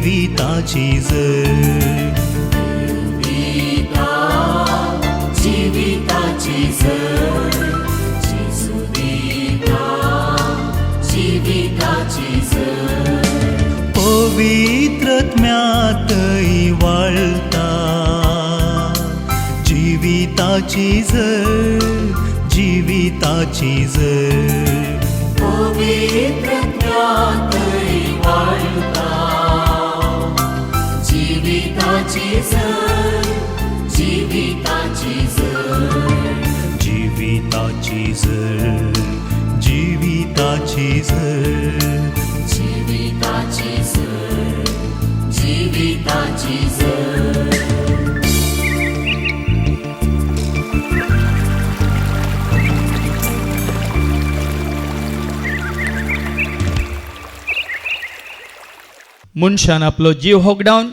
जीविताची झळ, जीविताची झळ, जेजू दिता जीविताची झळ. पवित्रत्म्यातही वाळता जीविताची झळ, जीविताची झळ. पवित्रत्म्यातही वाळता जीविताची झळ, जीविताची झळ. जीविताची झळ, जीविताची झळ. जीविताची झळ, जीविताची झळ. मनशान आपलो जीव होगडावन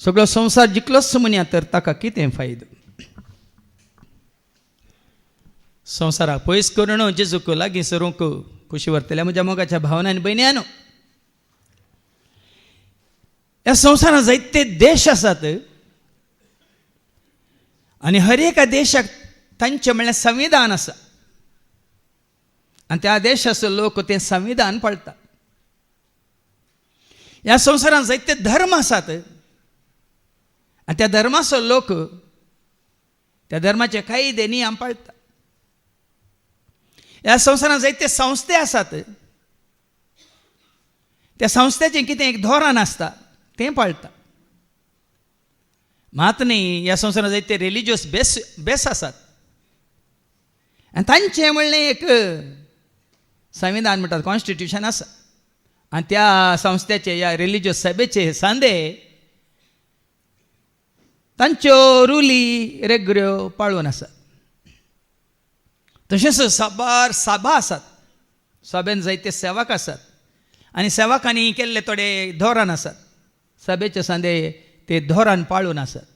सगळो संवसार जिखलोच म्हणया तर ताका कितें फायदो. संवसाराक पयस करून जेजूक लागीं सरूंक खुशी व्हरतल्या म्हज्या मोगाच्या भावनांनी भयण्यानो, ह्या संवसारांत जायते देश आसात आनी हर एका देशाक तांचें म्हणल्यार संविधान आसा आनी त्या देशाचो लोक तें संविधान पाळटा. ह्या संवसारांत जायते धर्म आसात आनी त्या धर्माचो लोक त्या धर्माचे कायदे नियम पाळटा. ह्या संवसारांत जायते संस्थे आसात, त्या संस्थेचें कितें एक धोरण आसता तें पाळटा. मात न्ही, ह्या संवसारांत जायते रिलिजियस बेस आसात आनी तांचें म्हणलें एक संविधान म्हणटात, कॉन्स्टिट्यूशन आसा. आनी त्या संस्थेचे या रिलिजियस सभेचे सांदे तांच्यो रुली रेग्यो पाळून आसात. तशेंच सभा आसात, सभेन जायते सेवक आसात आनी सेवकांनी केल्ले थोडे धोरण आसात, सभेचे सांदे ते धोरण पाळून आसात.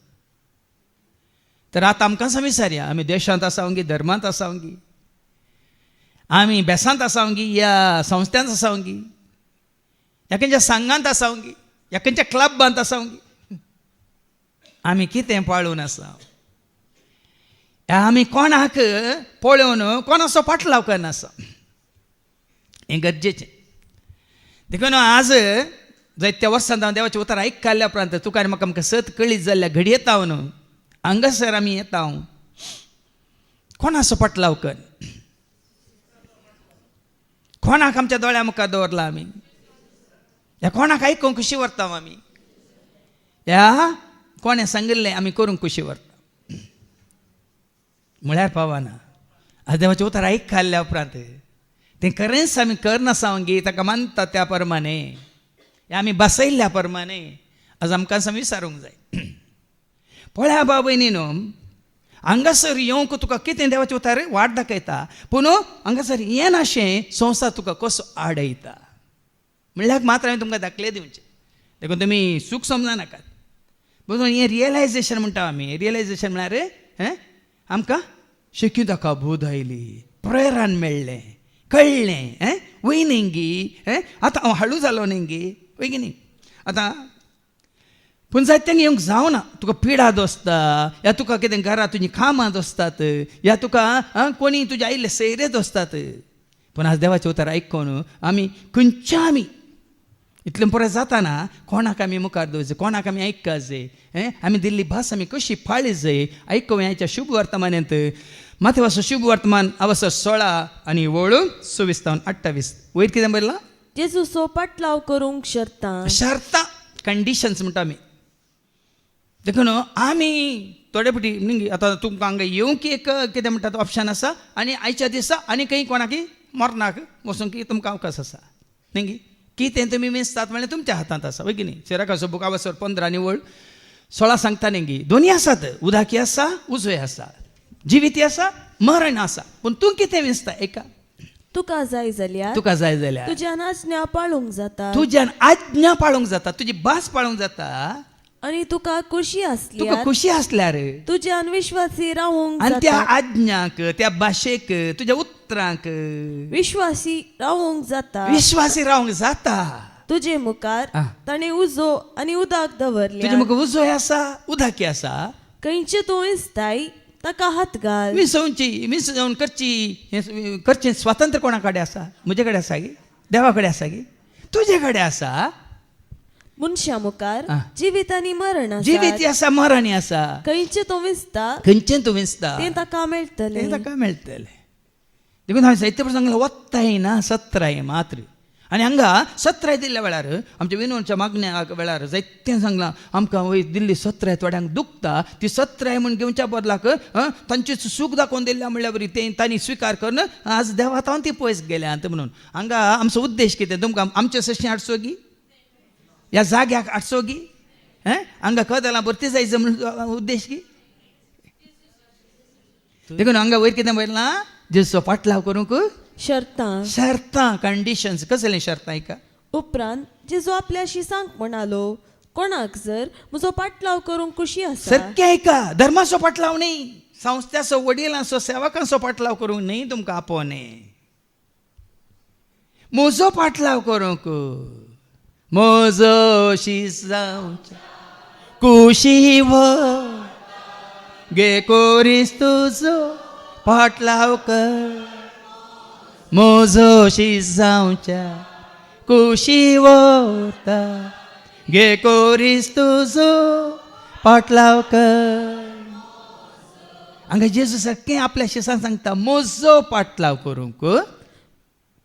तर आतां आमकां विचारया, आमी देशांत आसावंगी, धर्मांत आसावंगी, आमी बेसांत आसावंगी या संस्थांत आसावंगी, ह्या खंयच्या संघांत आसावंगी, ह्या खंयच्या क्लबांत आसावंगी, आमी कितें पाळून आसा? आमी कोणाक पळोवन कोणाचो फाटलाव करनासा, हें गरजेचें. देखून आज जायत्या वर्सांत हांव देवाचें उतर आयकल्या उपरांत तुका आनी म्हाका सत कळीत जाल्ल्या घडी येता न्हू, हांगासर आमी येता कोणाचो फाटलाव कर, कोणाक आमच्या दोळ्या मुखार दवरला आमी, ह्या कोणाक आयकूंक खुशी व्हरता आमी, ह्या कोणें सांगिल्लें आमी करूंक खुशी व्हरता म्हळ्यार पावना. आज देवाचें उतर आयकल्या उपरांत तें खरेंच आमी करनासावंगी, ताका मानता त्या प्रमाणे, आमी बसयल्ल्या प्रमाणे आज आमकां विचारूंक जाय. पळया भाव भयणीनो, हांगासर येवंक तुका कितें देवाचें उतर वाट दाखयता, पूण हांगासर हें नाशें संवसार तुका कसो आडयता म्हणल्यार मात्र हांवें तुमकां दाखले दिवचें. देखून तुमी सूख समजा नाकात. बसून हें रियलायजेशन म्हणटा आमी. रियलायजेशन म्हळ्यार आमकां शिकी ताका बोध आयली, प्रेरण मेळ्ळें, कळ्ळें, वयनींगी आतां हांव हळू जालो न्ही वयगिनी आतां. पूण जायत्यांक येवंक जावना. तुका पिडा दोसता, या तुका कितें घरां तुजीं कामां दोसतात, या तुका कोणी तुजे आयिल्ले सैरे दोसतात. पूण आज देवाचें उतर आयकून आमी खंयच्या आमी इतलें पुराय जाताना कोणाक आमी मुखार दवरचें, कोणाक आमी आयकूंक जाय, आमी दिल्ली भास आमी कशी पाळी जाय आयकूं ह्याच्या शुभ वर्तमानांत. माथेवाचो शुभ वर्तमान अवसर 16 आनी वळू 26-28 वयर कितें बरयलां? जेजू सोपाटलाव करूंक शर्ता कंडिशन्स म्हणटा आमी. देखून आमी थोडे फावटी न्ही आतां तुमकां हांगा येवंक एक कितें म्हणटा तो ऑप्शन आसा आनी आयच्या दिसा आनी खंय कोणाकी मरनाक वचूंक तुमकां अवकाश आसा न्ही. कितें तुमी मेजतात म्हणल्यार तुमच्या हातांत आसा वय की न्ही. सिराकाचो बूक अवसर 15 आनी वळ 16 सांगता न्ही. दोनी आसात, उदाकी आसा, उजवे आसा, जिविती आसा, मरण आसा. पूण तूं कितें वेंचता? एका तुका जाय जाल्यार तुज्यान आज्ञा पाळूंक जाता, तुज्यान आज्ञा पाळूंक जाता, तुजी भास पाळूंक जाता. आनी तुका खुशी आसल्यार तुज्यान विश्वासी रावूंक आनी त्या आज्ञाक, त्या भाशेक, तुज्या उतरांक विश्वासी रावूंक जाता. तुजे मुखार आ. ताणे उजो आनी उदक तुजे दवरल्या म्हाका उजोय आसा उदकी आसा खंयचे तूं इस्ताय ताका हात घाल मीस जावन करचें स्वातंत्र्य कोणा कडेन आसा म्हजे कडेन आसा गी देवा कडेन आसा गी तुजे कडेन आसा मनशा मुखार आ. जिवीत आनी मरण आसा जिवीत आसा मरणी आसा खंयचे तूं विसता खंयचें तूं विसता तें ताका मेळटलें तें ताका मेळटलें देखून हांवें साहित्य प्रसंगाला वत्ताय ना सत्राय मात्र आनी हांगा सत्राय दिल्ल्या वेळार आमच्या विनोदच्या मागण्या वेळार जायतें सांगलां आमकां वय दिल्ली सत्राय थोड्यांक दुखता ती सत्राय म्हूण घेवच्या बदलाक तांचें सूख दाखोवन दिल्या म्हणल्या बरी तें तांणी स्विकार करून आज देवात हांव ती पयस गेल्यात म्हणून हांगा आमचो उद्देश कितें तुमकां आमचें सशें हाडचो गी ह्या जाग्याक हाडचो गी हांगा कदलां भरती जायचं म्हणून उद्देश गी देखून हांगा वयर कितें बरयलां जेजूचो पाटलाव करूंक शर्तां कंडिशन्स कसलें शर्तां का उपरांत जेजू आपल्याशी सांग म्हणालो कोणाक जर म्हजो पाटलाव करूंक खुशी आसा सारकें ऐका धर्माचो पाटलाव न्ही संस्थाचो वडिलांचो सेवकांचो पाटलाव करूंक न्ही तुमकां आपोवने म्हजो पाटलाव करूंक म्हजोशी जावच्या कुशीव गे कोरीस तुजो पाटलाव कर म्हजोशी जावच्या कुशीवता गे कोरीस तुजो पाटलाव कर हांगा जेजू सारकें आपल्या शिसांक सांगता म्हजो पाटलाव करूंक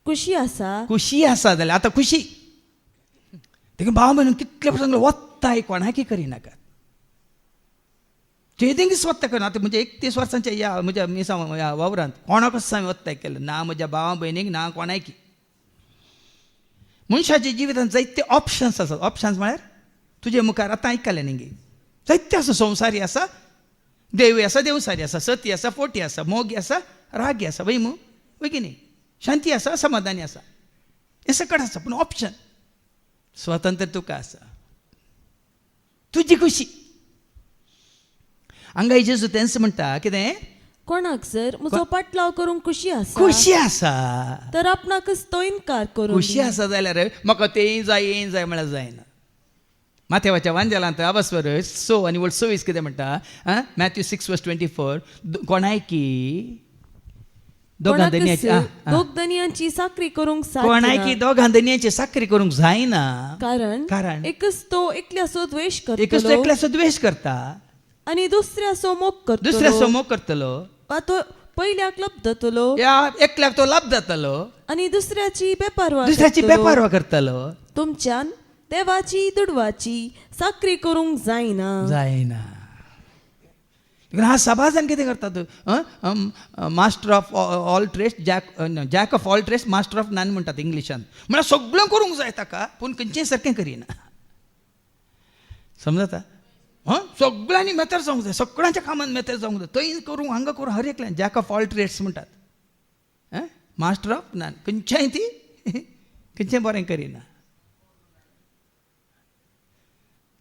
खुशी आसा जाल्यार आतां खुशी देखून भाव म्हणून कितले प्रसंग वत्ताय कोणाकी करिनाकात चेदींग स्वत्त करना आतां म्हणजे 31 वर्सांच्या या म्हज्या मिसा ह्या वावरांत कोणाकच हांवें वत्ताय केलें ना म्हज्या भावा भयणीक ना कोणाकी मनशाच्या जिवितांत जायते ऑप्शन्स आसात ऑप्शन्स म्हळ्यार तुजे मुखार आतां आयकलें न्ही गे जायते आसा संवसारी आसा देवी आसा देवसारी आसा सती आसा फोटी आसा मोगी आसा रागी आसा वैमू वय की न्ही शांती आसा समाधानी आसा हें सकट आसा पूण ऑप्शन स्वातंत्र्य तुका आसा तुजी खुशी हांगा जेजू तेंच म्हणटा कितें कोणाक जर म्हजो पाटलाव करूंक खुशी आसा तर आपणाकच तो इन्कार करूं खुशी आसा जाल्यार म्हाका तें जाय म्हळ्यार जायना माथेवाच्या वांजेलांत आवास्वर 6 आनी 26 कितें म्हणटा मॅथ्यू 6:24 कोणायकी दोगां दनयांची साखरी करूंक कोणायकी दोगां दनयांची साखरी करूंक जायना कारण एकच तो एकल्याचो द्वेष करता आनी दुसऱ्याचो मोग करतलो तो पयल्याक लब्ध जातलो एकल्याक तो लाभ जातलो आनी दुसऱ्याची बेपारवा करतलो तुमच्यान देवाची दुडवाची साखरी करूंक जायना हा सभाजन कितें करतात master of all trades jack of all trades master of none म्हणटात इंग्लिशान म्हळ्यार सगळें करूंक जाय ताका पूण खंयचें सारकें करिना समजता सगळ्यांनी मेथड जावंक जाय सगळ्यांच्या कामान मेथड जावंक जाय थंय करूंक हांगा करूं हर एकल्यान जॅक ऑफ ऑल ट्रेड्स म्हणटात मास्टर ऑफ नन खंयच्याय ती खंयचें बरें करिना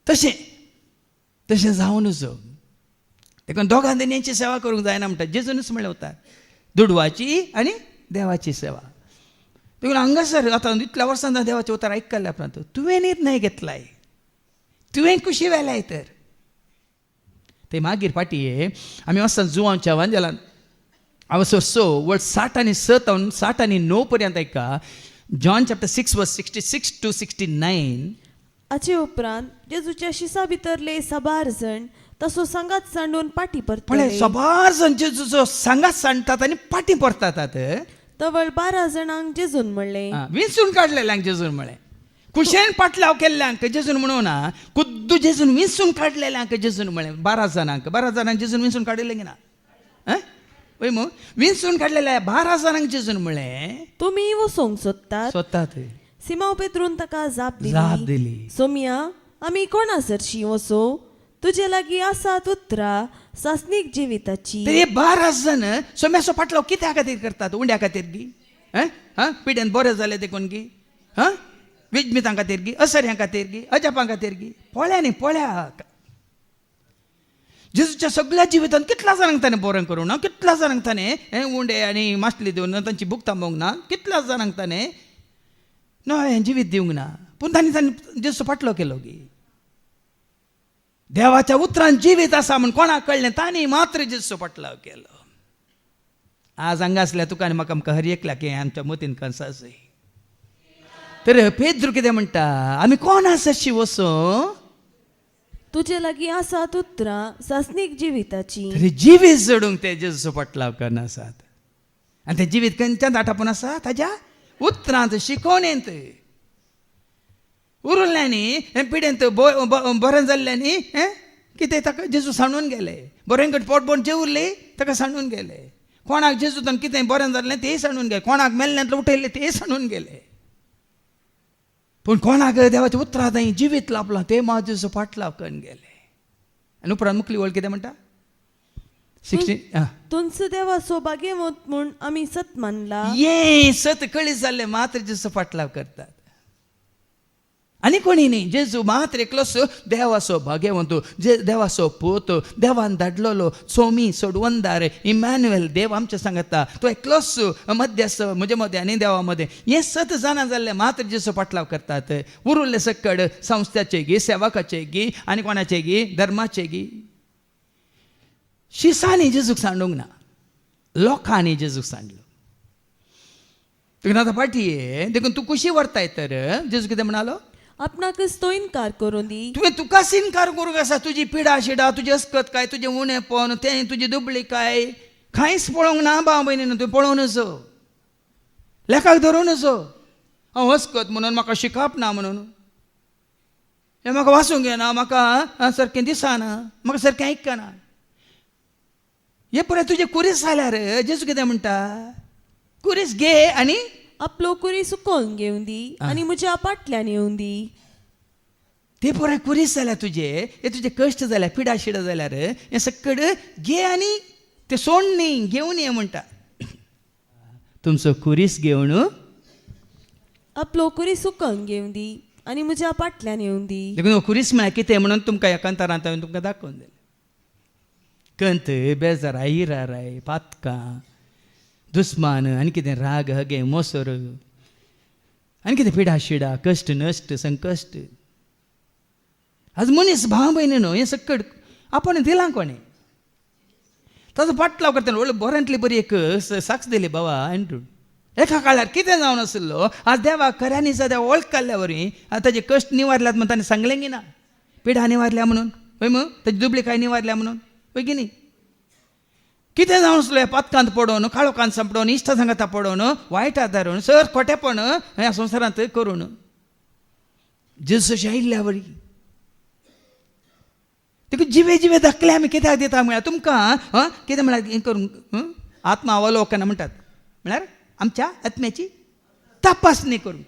तशें जावनूच देखून दोगां दनयांची सेवा करूंक जायना म्हणटा जेजूनच म्हणलें वता दुडवाची आनी देवाची सेवा देखून हांगासर आतां इतल्या वर्सां देवाचें उतर आयकल्ल्या उपरांत तुवें निर्णय घेतलाय तुवें खुशी वेल्याय तर ते मागीर फाटीं आमी वचता जुवांच्या वांजेलांत हांगासर 6 वर्ड 60 आनी 7 आनी 9 पर्यंत आयका जॉन चॅप्टर 6:66 to 69 हाचे उपरांत जेजूच्या शिसा भितरले 12 जाण तसो सांगात सांडून पाटी परतले 12 जाण जेजूचो सांगात सांडटात आनी पाटी परतात तवळ 12 जाणांक जेजून म्हणलें विंचून काडलेल्यांक जेजून म्हणलें कुशेन पाटलाव केल्ल्यांक जेजून म्हणून ना खुद्द जेजून विंचून काडलेल्यांक जेजून म्हळें 12 जाणांक जेजून विंचून काडिल्लें गी ना वय मग विंचून काडलेल्या 12 जाणांक जेजून म्हळें तुमी वसोंक सोदतात सिमाव पेद्रून ताका जाप दिली सोमिया आमी कोणासरशी वसो तुजे लागीं आसात उतरां सासनीक जिविताची ते 12 जाण सोम्याचो पाटलाव कित्या खातीर करतात उंड्या खातीर गी पिड्यान बरें जालें देखून गी विजमितां खातीर गी असऱ्यां खातीर गी अजापां खातीर गी पोळ्याक जेजूच्या सगळ्या जिवितांत कितल्या जाणांक ताणें बरें करूं ना कितल्या जाणांक ताणें उंडे आनी मासली दिवन तांची भूक थांबोवंक ना कितल्या जाणांक ताणें नवें जिवीत दिवंक ना पूण तांणी जेजू फाटलो केलो गी देवाच्या उतरान जिवीत आसा म्हूण कोणाक कळ्ळें तांणी मात्र जेजू फाटलो केलो. आज हांगा आसल्या तुका आनी म्हाका आमकां हर एकल्याक हें आमच्या मतीन कंसा जाय. तर पेद्रू कितें म्हणटा आमी कोण आसाशी वचूं तुजे लागीं आसात उतरां सासणीक जिविताची. तरी जिवीत जोडूंक ते जेजू फाटलाव करना आसात. आनी तें जिवीत खंयच्यान आटापून आसा ताज्या उतरांत शिकोवणेंत उरिल्ल्यांनी पिडेंत बरें जाल्ल्यांनी कितें ताका जेजू सांडून गेले. बरेंकट पोटबोट जे उरले ताका सांडून गेले. कोणाक जेजूतान कितें बरें जाल्लें तेंय सांडून गेले. कोणाक मेल्ल्यांतलो उठयल्लें तेंय सांडून गेले. पूण कोणाक देवाच्या उतरां थंय जिवीत लाभलां ते मात जेजू फाटलाव करून गेले. आनी उपरांत मुखली वळ कितें म्हणटा 16 तुमचो देवा सौभाग्यवंत म्हूण आमी सत मानला. ये सत कळीस जाल्ले मात्र जेजू फाटलाव करतात. आनी कोणी न्ही जेजू मात्र एकलोसो देवाचो भाग्यवंत जे देवाचो पूत देवान धाडलेलो सोमी सोडवंदार इमॅन्युएल देव आमचे सांगता तो एकलोच मध्यस्थ म्हजे मदें आनी देवा मदें हे सत जाणां जाल्ले मात्र जेजू फाटलाव करतात. उरिल्ले सकड संस्थाचे गी सेवकाचे गी आनी कोणाचे गी धर्माचे गी शिसांनी जेजूक सांडूंक ना लोकांनी जेजूक सांडलो. तुका आतां फाटी देखून तूं कुशी व्हरताय तर जेजू कितें म्हणालो आपणाकच तो इन्कार करून दी. तुवें तुकाच इन्कार करूंक आसा. तुजी पिडा शिडा तुजें अस्कत काय तुजें उणेपण तें तुजी दुबळी काय कांयच पळोवंक ना भाव भयणीन. तुवें पळोवन नजो लेखाक धरून नजो हांव अस्कत म्हणून म्हाका शिकप ना म्हणून हें म्हाका वाचूंक येना म्हाका सारकें दिसना म्हाका सारकें आयकना. हे पळय तुजें कुरीस जाल्यार जेजू कितें म्हणटा कुरीस घे आनी आपलो कुरी सुकोवन घेवन दी आनी म्हज्या पाटल्यान येवन दी. ते पळय कुरीस जाल्यार तुजे हे तुजे कश्ट जाल्यार पिडा शिडा जाल्यार हें सकड घे आनी ते सोड न्ही घेवन ये म्हणटा. तुमचो कुरीस घेवन आपलो कुरी सुकोवन घेवन दी आनी म्हज्या पाटल्यान येवन दी. देखून कुरीस म्हळ्यार कितें म्हणून तुमकां ह्या कंतारांत हांवें तुमकां दाखोवन दिलें. कंत बेजारां इराराय पातकां दुस्मान आनी कितें राग हगे मोसोर आनी कितें पिडा शिडा कश्ट नश्ट संकश्ट आज मनीस भाव भयणी न्हू हें सकड आपण दिलां कोणें ताचो फाटलाव करता व्हडलो बऱ्यांतली बरी एक साक्ष दिली बाबा एंड्रू. एका काळार कितें जावन आसलो आज देवाक खऱ्यांनी सद्या वळख काडल्या वरी आतां ताजे कश्ट निवारल्यात म्हणून ताणें सांगलें गी ना पिडा निवारल्या म्हणून हय मग ताजी दुबळी काय निवारल्या म्हणून हय की न्ही. कितें जावन आसलो ह्या पातकांत पडोवन काळोखांत संपडोवन इश्ट सांगता पडोवन वायटात धरून सर खोटेपण ह्या संवसारांत करून जेजूचे आयिल्ल्या वरी देखून जिवे जिवे दाखले आमी कित्याक दिता म्हळ्यार तुमकां कितें म्हळ्यार हें करूंक आत्मा अवलोकन म्हणटात म्हळ्यार आमच्या आत्म्याची तपासणी करूंक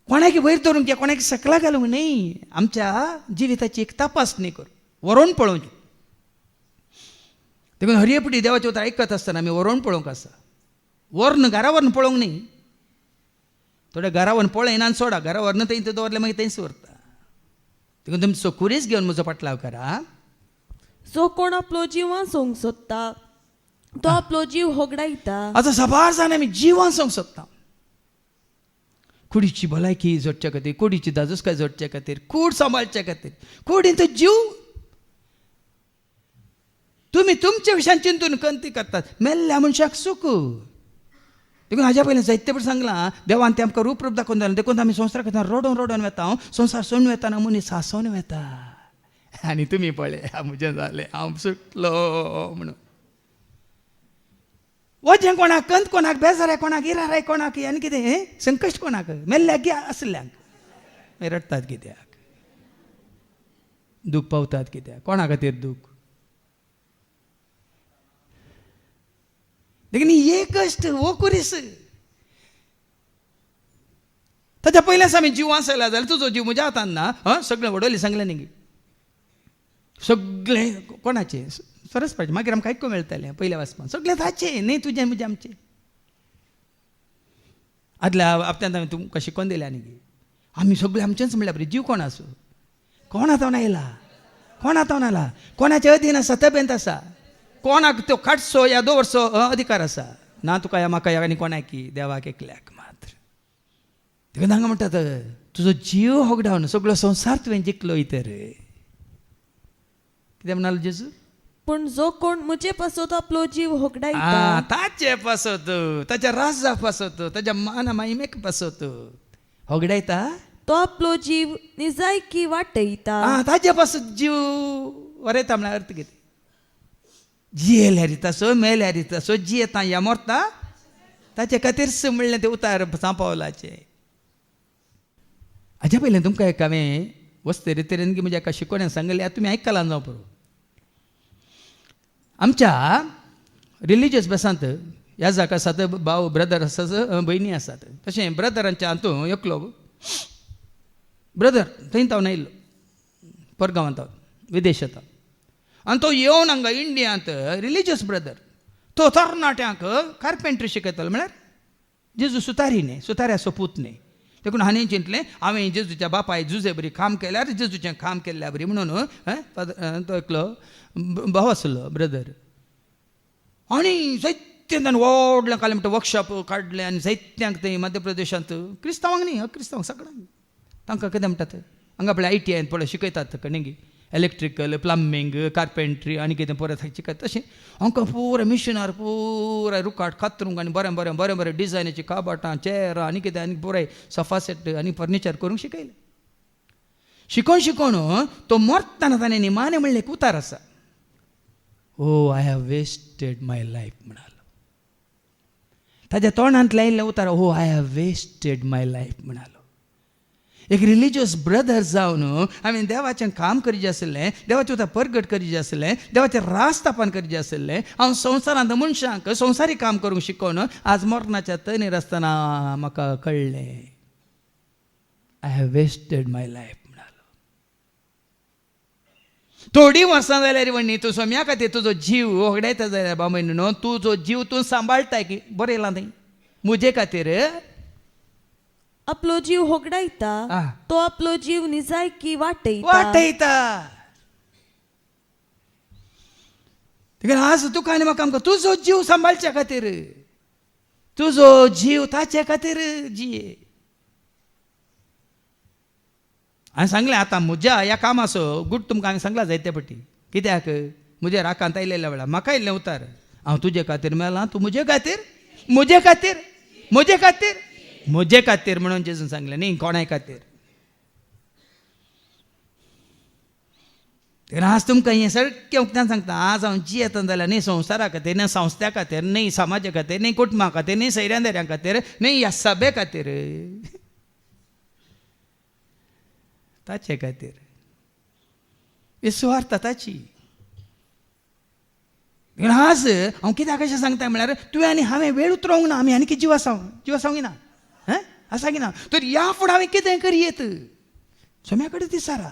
कोणाक वयर धरूंक या कोणाक सकला घालूंक न्ही आमच्या जिविताची एक तपासणी करूंक वरोन पळोवची. देखून हरयेपटी देवाचे उतर आयकत आसतना आमी वरोन पळोवंक आसा. व्हरून घरा व्हरून पळोवंक न्ही. थोडे घरा व्हरून पळयना आनी सोडा घरा व्हरून थंय दवरले मागीर थंयच व्हरता. देखून तुमचो कुरीस घेवन म्हजो फाटलाव करा. जो कोण आपलो जीव वाचोवंक सोदता तो आपलो जीव होगडायता. आतां सबार जाण आमी जीव वाचोवंक सोदता. कुडीची भलायकी जोडचे खातीर कुडीची दाजूसकाय जोडचे खातीर कूड सांबाळचे खातीर कुडींचो जीव तुमी तुमच्या विशयान चिंतून कंती करतात. मेल्ल्या मनशाक सूख देखून हाज्या पयलीं जायते फावट सांगलां देवान तें आमकां रूप दाखोवन दिलें. देखून आमी संवसारा खातीर रडोन रडोन वेता हांव संवसार सोडून वेताना मनीस हांसोन वेता आनी तुमी पळय म्हजें जालें हांव सुटलो म्हणून वजें कोणाक कंत कोणाक बेजाराय कोणाक इराराय कोणाक आनी कितें संकश्ट कोणाक मेल्ल्याक गे आसल्यांक मागीर रडटात कित्याक दूख पावतात कित्याक कोणा खातीर दूख. देखून हे कश्ट हो कुरीस ताच्या पयल्याच आमी जीव आसला जाल्यार तुजो जीव म्हज्या हातान ना सगळें वडोली सांगलें न्ही सगळें कोणाचें सरस पाहिजे मागीर आमकां आयकूंक मेळटलें पयल्या वाचपान सगळें ताचें न्ही तुजें म्हजें आमचें. आदल्या हप्त्यांत हांवें तुमकां शिकोवन दिलें न्ही आमी सगळें आमचेंच म्हणल्यार बरें जीव कोण आसूं कोण आतां आयला कोण आतां आयला कोणाचे अधीन आसा तबेंत आसा कोणाक तो काडचो या दवरचो अधिकार आसा ना तुका या म्हाका या आनी कोणाक देवाक एकल्याक मात्र. तेका तांकां म्हणटात तुजो जीव होगडावन सगळो संवसार तुवें जिखलो इतर कितें म्हणालो जेजू पण जो कोण मुझे पासत आपलो जीव होगडायता ताचे पासत ताच्या राजा पासत ताच्या मान महिमेक पासत होगडायता तो आपलो जीव निजायकी वाटयता ताचे पासत जीव वरयता म्हळ्यार अर्थ कितें जियेल्यार रितासो मेल्यार रितासो जियेता या मोरता ताचे खातीर म्हणलें तें उतार सांपावलाचें हाज्या पयलें तुमकां एक हांवें वस्ते तरेन की म्हज्या एका शिकोण्यान सांगलें तुमी आयकलां जावं पुरो आमच्या रिलिजियस बेसांत ह्या जाका आसात भाव ब्रदर आसात भयणी आसात तशें ब्रदरांच्या हातूंत एकलो ब्रदर थंय हांव आयिल्लो परगांवांत विदेशांत आनी तो येवन हांगा इंडियांत रिलिजियस ब्रदर तो तरणाट्यांक कार्पेंट्री शिकयतालो म्हळ्यार जेजू सुतारी न्ही सुताऱ्याचो पूत न्ही देखून हांवें चिंतलें हांवें जेजूच्या बापाय जुजे बरी काम केल्यार जेजूचें काम केल्ल्या बरी म्हणून तो एकलो भाव आसलो ब्रदर आनी जायत्यांक व्हडलें कालें म्हणटा वर्कशॉप काडलें आनी जायत्यांक थंय मध्य प्रदेशांत क्रिस्तांवांक न्ही अक्रिस्तांवांक सगळ्यांक तांकां कितें म्हणटात हांगा पळय ITI पळय शिकयतात कणगी इलेक्ट्रिकल प्लंबींग कार्पेंट्री आनी कितें परत शिकयतात तशें आमकां पुरो मिशिनार पुराय रुकाट कातरूंक आनी बरें बरें बरें बरें डिजायनाची काबाटां चेरां आनी कितें आनी पुराय सोफा सेट आनी फर्निचर करूंक शिकयलें शिकोवन तो मरतना ताणें निमाणें म्हणलें एक उतार आसा oh I have wasted my life म्हणालो ताज्या तोंडांत लायिल्लें उतार oh I have wasted my life म्हणालो एक रिलिजियस ब्रदर जावन हांवें देवाचें काम करीचें आसलें देवाचें उतर परगट करीचें आसलें देवाचें राजस्थापन करीचें आसलें हांव संवसारांत मनशांक संवसारी काम करूंक शिकोवन आज मरणाच्या तैनेर आसतना म्हाका कळ्ळें I have wasted my life म्हणालो थोडीं वर्सां जाल्यार वणी तूं सोम्या खातीर तुजो जीव होगडायता जाल्यार बाबा न्हू तुजो जीव तूं सांबाळटाय की बरें येयलां थंय मुजे खातीर आपलो जीव होगडायता तो आपलो जीव निजायकी वाटयता आज तुका आनी म्हाका आमकां तुजो जीव सांबाळच्या खातीर तुजो जीव ताचे खातीर जिये हांवें सांगलें आतां म्हज्या ह्या कामाचो गूट तुमकां हांवें सांगला जायते पटी कित्याक म्हज्या राकांत आयलेल्या वेळार म्हाका आयिल्लें उतार हांव तुजे खातीर मेलां तूं म्हजे खातीर म्हजे खातीर म्हजे खातीर म्हजे खातीर म्हणून जेजून सांगलें न्ही कोणाय खातीर आज तुमकां हें सारकें उक्त्यान सांगता आज हांव जियेता जाल्यार न्ही संवसारा खातीर न्ही संस्थ्या खातीर न्ही समाजा खातीर न्ही कुटुंबा खातीर न्ही सैऱ्यांदेऱ्यां खातीर न्ही ह्या सभे खातीर ताचे खातीर ही सुवार्थ ताची आज हांव कित्याक अशें सांगता म्हळ्यार तुवें आनी हांवें वेळ उतरोवंक ना आमी आनी कितें जीव आसांव ना आसा की ना तर ह्या फुडें हांवें कितें करयेत सोम्या कडेन दिसारा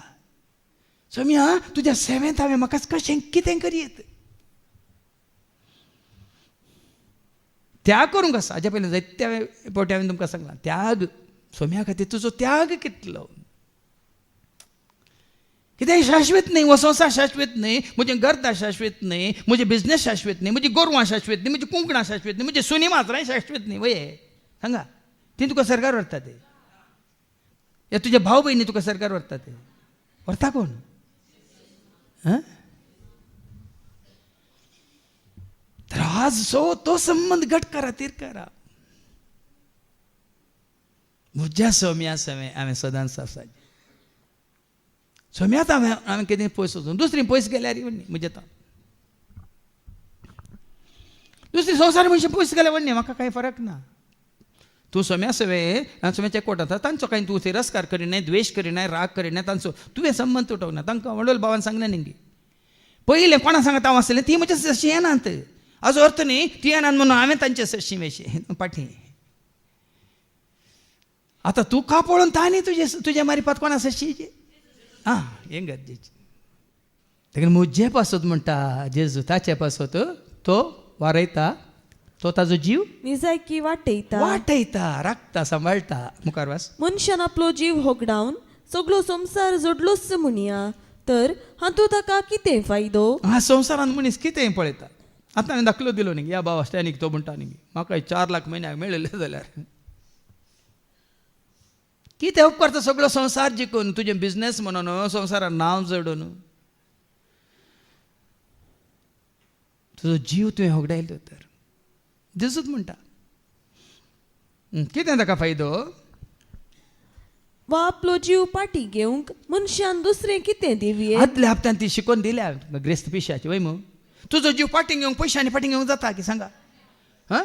सोम्या तुज्या सेवेंत हांवें म्हाका कशें कितें करयेत त्याग करूंक आसा हाज्या पयलीं जायत्या फावटी हांवें तुमकां सांगलां त्याग सोम्या खातीर तुजो त्याग कितलो कितें शाश्वत न्ही हो संवसार शाश्वत न्ही म्हजें गर्दा शाश्वत न्ही म्हजे बिझनेस शाश्वत न्ही म्हजी गोरवां शाश्वत न्ही म्हजी कुंकणां शाश्वत न्ही म्हजी सुनी माजरां शाश्वत न्ही वये सांगा ती तुका सरकार व्हरता ते या तुजे भाव भयणी तुका सरकार व्हरता ते व्हरता कोण तर आज तो संबंध घट करा तीर करा म्हज्या सोम्या सवे हांवें सदांच आसा सोम्यात हांवें कितें पयस वचून दुसरी पयस गेल्यार म्हजे दुसरी संवसार मनशां पयस गेल्यार व्हडली म्हाका कांय फरक ना तूं सोम्या सवे सोम्याच्या कोर्टांत तांचो कांय तूं तिरस्कार करिनाय द्वेश करिनाय राग करिनाय तांचो तुवें संबंध तुटोवंक ना तांकां वडोल भावान सांगलें न्ही पयलें कोणा सांगता हांव आसलें ती म्हज्या सशी येनात हाजो अर्थ न्ही ती येनात म्हणून हांवें तांचे सशी मेशी पाठी आतां तुका पळोवन तांणी तुजे मारिपात कोणा सशीचे हें गरजेचें देखून म्हजे पासत म्हणटा जेजू ताचे पासत तो वारयता तो ताजो जीव निजायकी वाटयता राखता सांबाळटा मुखार वास मनशान आपलो जीव होगडावन सगळो संवसार जोडलोच म्हणया तर हातूंत ताका कितें फायदो संवसारांत मनीस कितें पळयता आतां हांवें दाखलो दिलो न्ही या बाबा स्टॅनीक तो म्हणटा न्ही म्हाका 4 लाख म्हयन्याक मेळिल्ले जाल्यार कितें उपकारता सगळो संवसार जिखून तुजें बिझनेस म्हणून संवसारान नांव जोडून तुजो जीव तुवें होगडायलो तर दिसूच म्हणटा कितें ताका फायदो वा आपलो जीव पाटी घेवंक मनशान दुसरें कितें दिवये आदल्या हप्त्यान ती शिकोवन दिल्या ग्रेस्त पिशाची वय मग तुजो जीव पाटींग घेवंक पयशांनी पाटींग घेवंक जाता की सांगा हां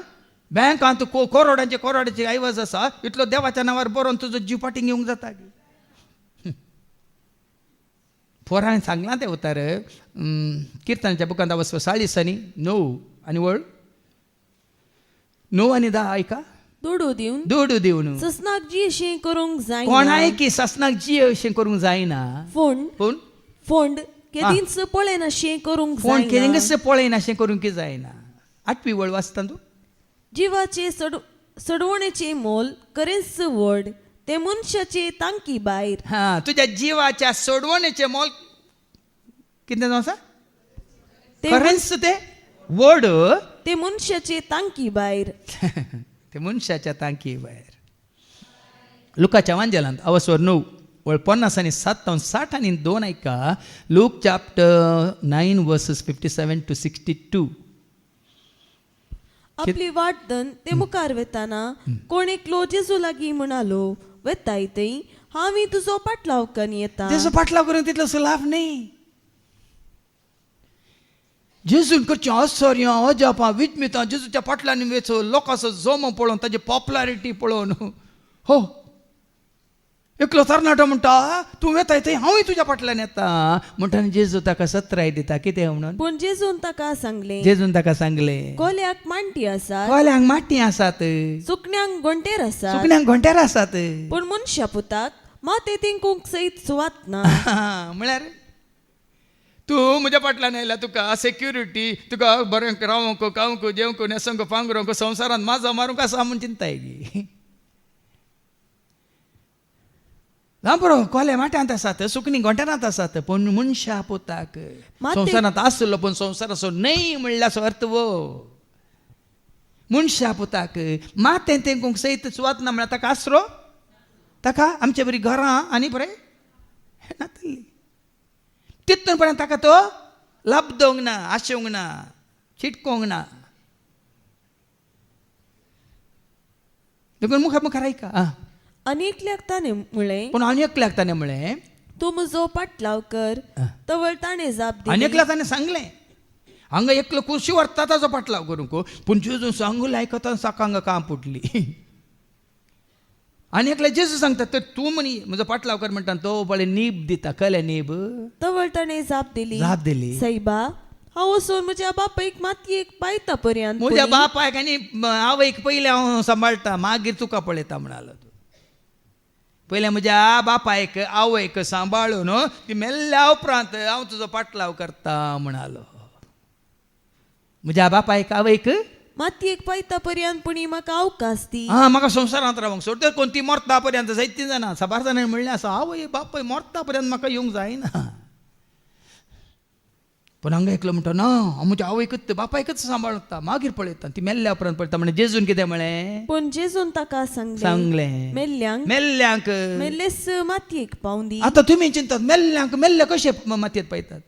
बँकांत कोरोडाचे आयवज आसा इतलो देवाच्या नांवार बरोवन तुजो जीव पाटींग घेवंक जाता की पोरांनी सांगलां तें उतार किर्तनाच्या बुकांत वचप 40 आनी 9 आनी वळ 9 आनी 10 आयका दोडू दिवन दोडू दिवन ससनाक जी अशें करूंक जाय कोणाय की ससनाक जी अशें करूंक जायना फोंड केदींच पळयन अशें करूंक फोंड जाय केदींच पळयन अशें करूंक जायना 8वी वळ वाचता तूं जिवाचे सडवणेचे मोल करेंच व्हड ते मनशाचे तांकी भायर हां तुज्या जिवाच्या सोडवणेचें मोल कितें जावन आसा खरेंच ते व्हड ते मनशाचे तांकी भायर ते मनशाच्या तांकी भायर लुकाच्या वांजेलांत अवस्वर 9 वळ 50 आनी 60 आनी 2 आयका लूक चॅप्टर 9 वर्सेस 57 to 62 आपली वाटदन ते मुखार वेताना कोण एकलो जेजू लागीं म्हणालो वेताय थंय हांव तुजो पाटलाव करून येता जेजू पाटलाव करूंक तितलो लाभ न्ही जेजून करचें आश्चर्य अजापां विस्मितां जेजूच्या पाटलांनी वेचून लोकांचो जोमो पळोवन ताची पॉप्युलॅरिटी पळोवन हो एकलो तरणाटो म्हणटा तूं वेताय थंय हांवूय तुज्या फाटल्यान येता म्हणटा जेजू ताका सत्राय दिता कितें म्हणून पूण जेजून ताका सांगलें जेजून ताका सांगलें कोल्याक मांटी आसात कोल्यांक माटी आसात सुकण्यांक गोंटेर आसात सुकण्यांक घोंटेर आसात पूण मनशा पुताक माते तिंकूंक सयत सुवात ना म्हळ्यार तूं म्हज्या फाटल्यान आयला तुका सेक्युरिटी तुका बरें रावंक खावंक जेवंक न्हेसोंक पांगरोंक संवसारांत माझो मारूंक आसा म्हूण चिंताय गी बरो कोले माट्यांत आसात सुकणी गोंट्यानांत आसात पूण मनशा पुताक संवसारांत आसलो पूण संवसाराचो न्हय म्हणल्याचो अर्थ वो मनशा पुताक मातें तेंकूंक सयत सुवात ना म्हळ्यार ताका आसरो ताका आमचे बरी घरां आनी बरें नातली तितून पर्यंत ताका तो लबदोंक ना आशोंक ना चिटकोंक ना देखून मुखार आयका आनी एकल्याक ताणें म्हळें पूण आनी एकल्याक ताणें म्हळें तूं म्हजो पाटलाव कर तवळ ताणें जाप दिली आनी एकल्याक ताणें सांगलें हांगा एकलो कुर्शी व्हरता ताजो पाटलाव करूंक पूण जेजू सांगून आयकता साकांग काम पुटली आनी एकल्या जेजू सांगता तर तूं मनी म्हजो पाटलाव कर म्हणटा तो बळे नीब दिता कले नीब तवळ ताणें जाप दिली सैबा हांव वचून म्हज्या बापायक मातयेक पायता पर्यंत म्हज्या बापायक आनी आवयक पयलें हांव सांबाळटा मागीर तुका पळयता म्हणालो पयलें म्हज्या बापायक आवयक सांबाळून ती मेल्ल्या उपरांत हांव तुजो पाटलाव करता म्हणालो म्हज्या बापायक आवयक मातयेक पायता पर्यंत पुणी म्हाका अवकाश दी म्हाका संवसारांत रावंक सोड तर कोण ती मरता पर्यंत जायतीं जाणां 7 जाणांनी म्हणलें आसा आवय बापाय मरता पर्यंत म्हाका येवंक जायना पूण हांगा एकलो म्हणटा ना हांव म्हज्या आवयकच बापायकच सांबाळटा मागीर पळयता ती मेल्ल्या उपरांत पळयता म्हणजे जेजून कितें म्हळें पूण जेजून ताका सांगलें मेल्ल्यांक मेल्लेस मातयेक पावून दी आतां तुमी चिंतात मेल्ल्यांक मेल्ले कशे मातयेंत पळयतात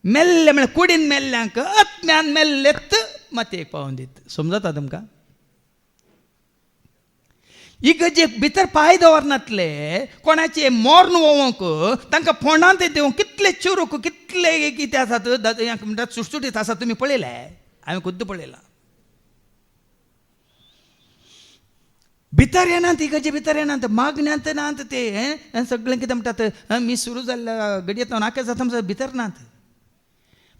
मेल्ले म्हळ्यार कुडीन मेल्ल्यांक आत्म्यान मेल्लेत मातयेक पावून दीत समजता तुमकां इगर्जे भितर पांय दवरनातले कोणाचे मोर्न वोवंक तांकां फोंडांत दिवंक कितले चुरूक कितले कितें आसात म्हणटात सुटसुटीत आसा तुमी पळयले हांवें खुद्द पळयलां भितर येनात इगर्जे भितर येनात मागण्यांत नात ते सगळें कितें म्हणटात मी सुरू जाल्ल्या घडयेंत नाका जाता भितर नात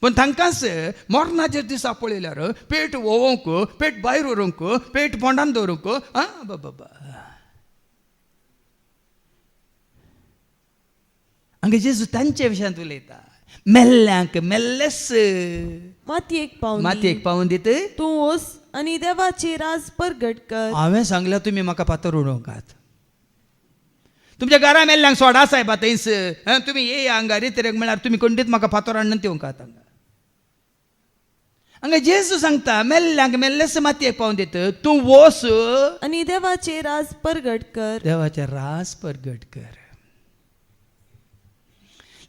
पण तांकांच मोर्नाचे दिसा पळयल्यार पेट वोवंक पेट भायर व्हरूंक पेट पोंडांत दवरूंक बाबा हांगा जेजू तांचे विशयांत उलयता मेल्ल्यांक मेल्लेस मातयेक पावून दीत तूं वच आनी देवाचे राज परगट कर हांवें सांगल्यार तुमी म्हाका पातर उडोवंकात तुमच्या घरा मेल्ल्यांक सोडा सायबा थंयच तुमी ये हांगा रितीरेक म्हळ्यार तुमी खंडीत म्हाका फातर हाडून दिवंकात हांगा हांगा जेजू सांगता मेल्ल्यांक मेल्लेस मातयेक पावून दित तूं वोस आणि देवाचे राज परगट कर. देवाचे रास परगट कर.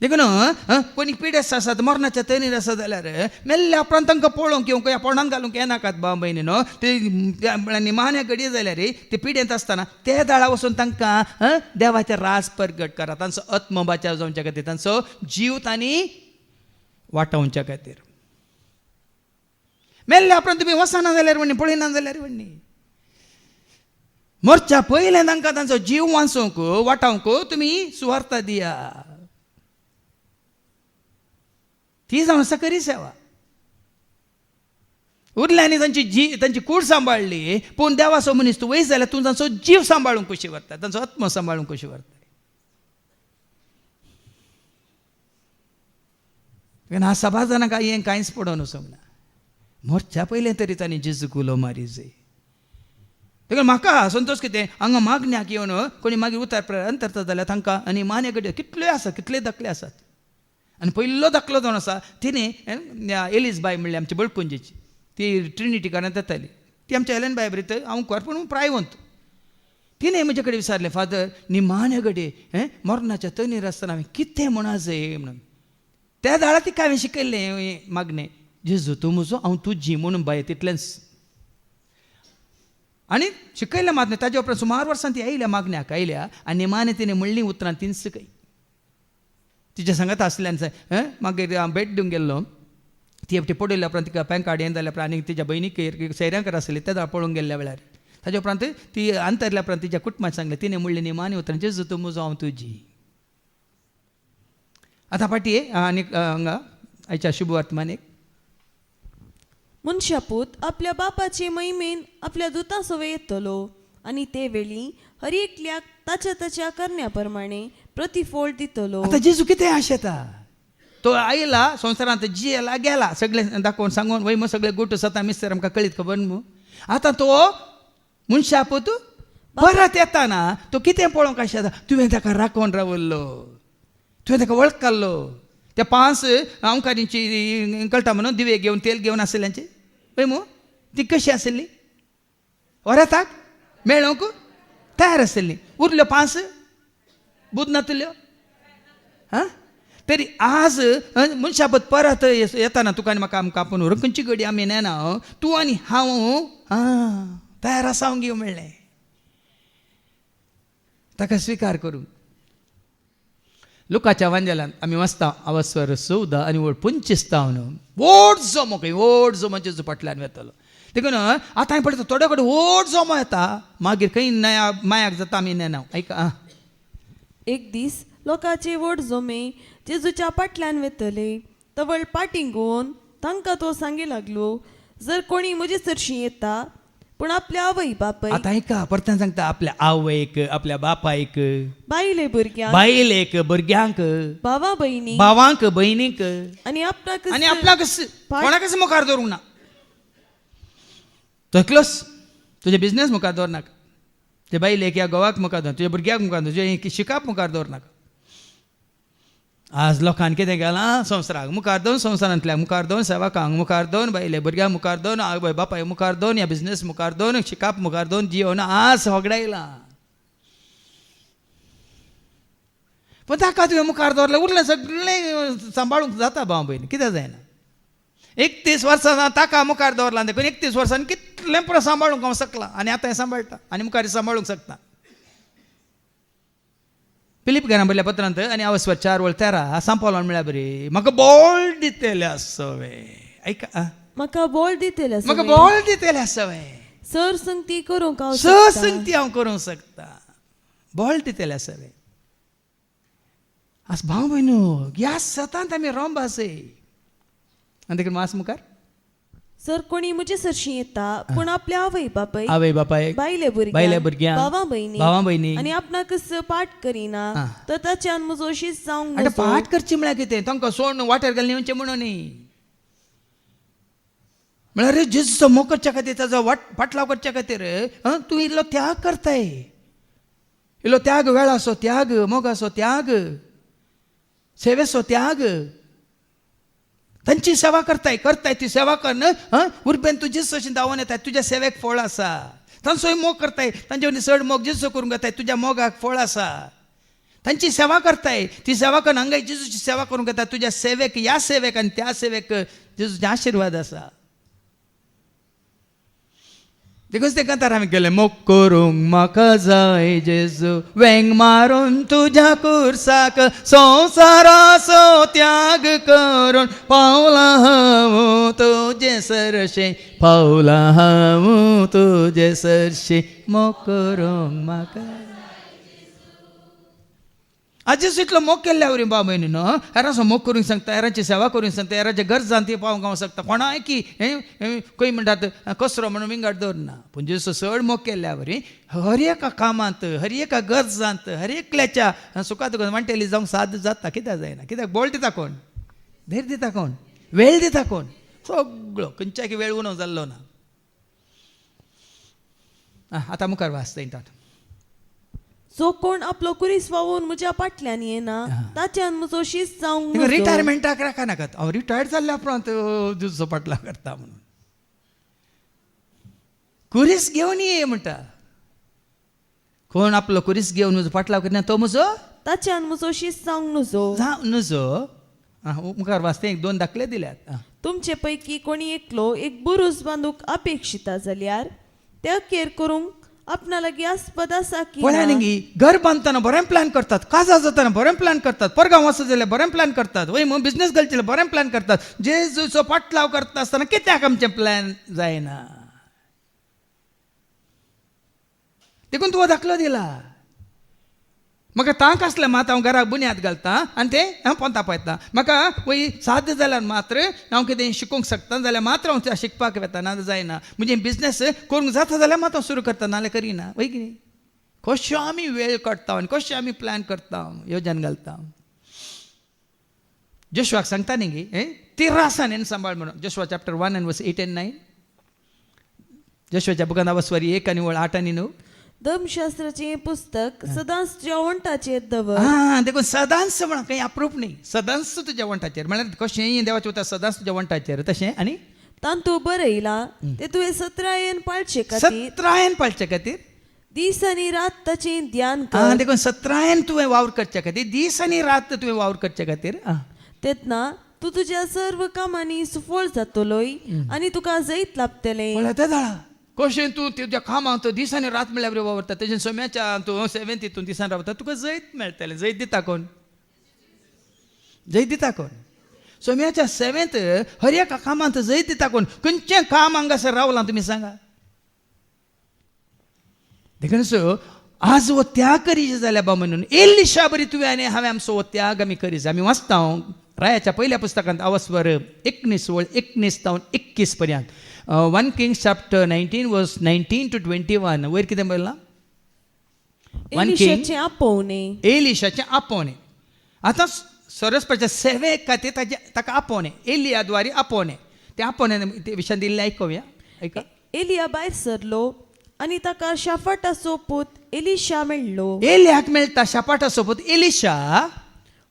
देखून कोणी पिडेस्त आसात मरणाच्या तैनीर आसा जाल्यार मेल्ल्या उपरांत तांकां पळोवंक येवंक ह्या पोंडान घालूंक येनाकात भाव भयणीनो. ते निमाण्या घडये जाल्यार ते पिडेंत आसतना ते दाळा वचून तांकां देवाचे रास परगट करा. तांचो आत्म बचाव जावच्या खातीर तांचो जीव तांणी वाटावच्या खातीर. मेल्ल्या उपरांत तुमी वचना जाल्यार म्हणणी पळयना जाल्यार म्हणणी मरच्या पयलें तांकां तांचो जीव वाचोवंक वाटावंक तुमी सुवार्ता दिया. ती जावन आसा खरी सेवा. उरल्यांनी तांची कूड सांबाळली पूण देवाचो मनीस तूं वयस जाल्यार तूं तांचो जीव सांबाळूंक कशी व्हरता, तांचो आत्म सांबाळूंक कशी व्हरता. ह्या सभाजनाक हें कांयच पडोवन वचोंक ना. मरच्या पयलें तरी तांणी जेजूक उलो मारी जाय. देखून म्हाका संतोश कितें हांगा मागण्याक येवन कोणी मागीर उतार प्रार्थना करता जाल्यार तांकां आनी माने गड्यो कितल्योय आसा कितले दाखले आसात. आनी पयलो दाखलो जावन आसा तिणें एलिसबाई म्हणली आमची बळकुंजेची, ती ट्रिनिटीकारांत येताली, ती आमच्या एलेन बाय बरी हांव कर पूण प्रायवंत. तिणें म्हजे कडेन विचारलें फादर निमाणे गडे मरणाच्या तैनीर आसतना हांवें कितें म्हणा जाय म्हणून. त्या दाळा तिका हांवें शिकयल्लें मागणें जेजू तूं म्हजो हांव तुजी म्हणून बाय तितलेंच. आनी शिकयलें मागणें. ताजे उपरांत सुमार वर्सां ती आयल्या मागण्याक आयल्या आनी निमाणें तिणें म्हणलीं उतरां तींच सकय. तिच्या सांगात आसल्यान मागीर हांव भेट दिवंक गेल्लो. ती एकटी पडयल्या उपरांत तिका पॅन कार्ड यें जाल्या उपरांत आनी तिच्या भयणीक सैऱ्यांकर आसली त्या पळोवंक गेल्ल्या वेळार ताजे उपरांत ती अंतरल्या उपरांत तिच्या कुटुंबाक सांगलें. तिणें म्हणलें निमाणी उतरां जेजू तूं म्हजो हांव तुजी. आतां फाटी आनी हांगा आयच्या शुभ वर्तमानेक मनशापूत आपल्या बापाचे महिमेन आपल्या दुतां सोवे येतलो आणि ते वेळी हर एकल्याक ताच्या ताच्या करण्याप्रमाणे प्रतिफळ दितलो. आतां जेजू कितें आशेता? तो आयला संवसारांत जियेला गेला सगळें दाखोवन सांगून वय सगळे गोट सता मिस्तर आमकां कळीत खबर न्हू. आतां तो मनशापूत परत येताना तो कितें पळोवंक आशेता? तुवें ताका राखोवन रावल्लो, तुवें ताका वळखलो. त्या 5 अंकारींची कळटा म्हणून दिवे घेवन तेल घेवन आसल्यांची पळय मू ती कशी आसली? वराताक मेळोवंक तयार आसली. उरल्यो 5 बुदनातल्यो. तरी आज मनशापत परत येताना तुका आनी म्हाका आमकां आपूण व्हरून खंयची घडी आमी नेना. तूं आनी हांव तयार आसा घेवं म्हणलें. ताका स्विकार करूंक लुकाच्या वांजेलांत आमी वाचता अवस्वर 14 आनी 25 व्हड जोमो खंय व्हड जोमो जेजू फाटल्यान येतलो. देखून आतां हांवें पळयता थोडे कडेन व्हड जोमो येता मागीर खंय नया मायाक जाता आमी नेना. ऐका एक दीस लोकांचे व्हड जोमे जेजूच्या फाटल्यान वेतले. तवळ पाटिंगोवन तांकां तो सांगे लागलो जर कोणी म्हजे चरशी येता पूण आपल्या आवय बापायक. आतां ऐका परत सांगता आपल्या आवयक आपल्या बापायक बायले भुरग्यांक बायलेक भुरग्यांक भावा बहिणी भावांक भयणीक आणि आपणाक कोणाकच मुखार दवरूंक ना. तो एकलोच तुजे बिझनेस मुखार दवरनाका, तुजे बायलेक या घोवाक मुखार दवर, तुज्या भुरग्याक मुखार दवर, तुजे शिकाप मुखार दवरनाका. आज लोकांनी कितें केलां? संवसाराक मुखार दवन संवसारांतल्या मुखार दवन सेवकांक मुखार दवन बायले भुरग्यांक मुखार दवन आवय बापाय मुखार दवन या बिझनेस मुखार दवन शिकाप मुखार दवन जिवन आज होगडायलां. पूण ताका तुवें मुखार दवरलें उरलें सगळें सांबाळूंक जाता भाव भयणी. कितें जायना? 31 वर्सां ताका मुखार दवरला देखून 31 वर्सांनी कितलें पुरो सांबाळूंक हांव शकलां आनी आतां हें सांबाळटा आनी मुखार सांबाळूंक शकता. फिलीप घरां बरल्या पत्रांत आनी अवस्वर 4:13 सांपोलान म्हळ्यार बरी म्हाका बोल दितेले आसवे. ऐका म्हाका बोल दितेले म्हाका बोल दितेले आसवे. सर संगती करूंक हांव संगती हांव करूंक शकता. बोल दितेले आसवे. आज भाव भयणू ह्या सतांत आमी रोंबा आसय आनी देखून मास मुखार सर कोणी म्हजे सरशी येता पूण आपल्या आवय बापायक बायले भुरग्यांक भावा भयणी आनी आपणाक पाठ करिना तर ताच्यान म्हजो अशीच जावंक पाठ करची म्हळ्यार कितें? तांकां सोडून वाटेर घालून येवचें म्हणून न्ही. म्हळ्यार जेजूचो मोग करच्या खातीर ताचो फाटलाव करच्या खातीर तूं इल्लो त्याग करताय. इल्लो त्याग वेळाचो त्याग मोगाचो त्याग सेवेचो त्याग तांची सेवा करताय ती सेवा करणं उर्बेन तू जिस अशी दावून येताय तुझ्या सेवेक फळ आसा. तांचोय मोग करताय तांचे चड मोग जिसो करूंक येताय तुझ्या मोगाक फळ आसा. तांची सेवा करताय ती सेवा करून हांगा जेजूची सेवा करूंक येता तुझ्या सेवेक ह्या सेवेक आनी त्या सेवेक जेजूचे आशिर्वाद आसा. देखून ते कांतार आमी केले मोग करूंक म्हाका जाय जेजू वेंग मारून तुझ्या कुर्साक संवसाराचो त्याग करून पावला हांव तुजे सरशे पावला हांव तुजे सरशे मोग करूंक म्हाका. आज इतलो मोग केल्ल्या वरी बाबा न्हू हेरांचो मोग करूंक सांगता हेरांची सेवा करूंक सांगता हेरांच्या गरजां ती पावोवंक हांव सांगता कोणाय की खंय म्हणटात कसरो म्हणून विंगड दवरना. पूण जेजू चड मोग केल्ल्या वरी हर एका कामांत हर एका गरजांत हर एकल्याच्या सुखात वांटेली जावंक साद जाता. कित्याक जायना कित्याक बोळ दिता कोण धैर्य दिता कोण वेळ दिता कोण सगळो खंयच्याय वेळ उणो जाल्लो ना. आतां मुखार वाचता जो कोण आपलो कुरीस वावून म्हज्या फाटल्यान येना ताच्यान म्हजो शीस जावंक नजो. रिटायरमेंटाक राखा नाकात हांव रिटायर्ड जाल्ल्या उपरांत जुजो फाटला करता म्हणून. कुरीस घेवन ये म्हणटा. कोण आपलो कुरीस घेवन म्हजो फाटलाव करना तो म्हजो ताच्यान म्हजो शीस जावंक नजो. नजो. मुखार वाचता 1-2 दाखले दिल्यात. तुमचे पैकी कोणी एकलो एक बुरूस बांदूक अपेक्षिता जाल्यार ते अखेर करूंक आपणा लागीं आस्पद आसा की पळय घर बांदतना बरें प्लॅन करतात काजा जातना बरें प्लॅन करतात परगांव वचत जाल्यार बरें प्लॅन करतात वय बिझनेस घालचे जाल्यार बरें प्लॅन करतात. जेजूचो फाटलाव करता आसतना कित्याक आमचें प्लॅन जायना. देखून तुका दाखलो दिला म्हाका तांक आसलें मात हांव घराक बुन्याद घालता आनी तें हांव पोंता पळयता. म्हाका वय साध्य जाल्यार मात्र हांव कितें शिकूंक शकता जाल्यार मात्र हांव शिकपाक वेता ना जायना. म्हणजे बिझनेस करूंक जाता जाल्यार मात हांव सुरू करता नाल्यार करिना. वय कितें कशें आमी वेळ काडटा आनी कशें आमी प्लॅन करता येवजन घालता. जोशुआक सांगता न्ही तिरासांनी सांबाळ म्हणून जोशुआ चॅप्टर 1:8-9 जोशुआच्या बुकांत वरी 1 आनी 8 आनी 9 धर्मशास्त्राचें पुस्तक सदांच तुज्या वंटाचेर दवर. देखून सदांच म्हणून काही अप्रूप न्ही सदांच तुज्या वंटाचेर म्हळ्यार कशें देवाचें उतर सदांच तुज्या वंटाचेर तशें. आनी तांतू बरयला ते तुवें सत्रायेन पाळचे खातीर दीस आनी रात ताचें ध्यान कर. देखून सत्रायेन तुवें वावर करचे खातीर दीस आनी रात तुवें वावर करचे खातीर तेतना तूं तुज्या सर्व कामांनी सुफळ जातलोय आनी तुका जैत लाभतलें. ते जाळा कशें तूं तुज्या कामांत दीस आनी रात म्हळ्यार वावरता तेजें सोम्याच्या तूं 7th हितून दिसान रावता तुका जैत मेळटलें. जैत दिता कोण जैत दिता कोण सोम्याच्या 7th हर एका कामांत जैत दिता कोण. खंयचें काम हांगासर रावलां तुमी सांगा. देखून सो आज वो त्याग करीचे जाल्यार बा म्हणून एलिशा बरी तुवें आनी हांवें आमचो वो त्याग आमी करीत. आमी वाचता रायाच्या पयल्या पुस्तकांत अवस्वर 19:21 पर्यंत 1 Kings chapter 19:19-21 वयर कितें बरयलां. एलिशाचें आपोवणें. आतां सरस्वतीच्या सेवे खातीर ताका आपोवणें एलिया द्वारे आपोवणें. त्या आपोवण्या विशयान दिल्लें आयकुया. एलिया भायर सरलो आनी ताका शाफाटाचो पूत एलिशा मेळ्ळो. एलियाक मेळटा शाफाटाचो पूत एलिशा.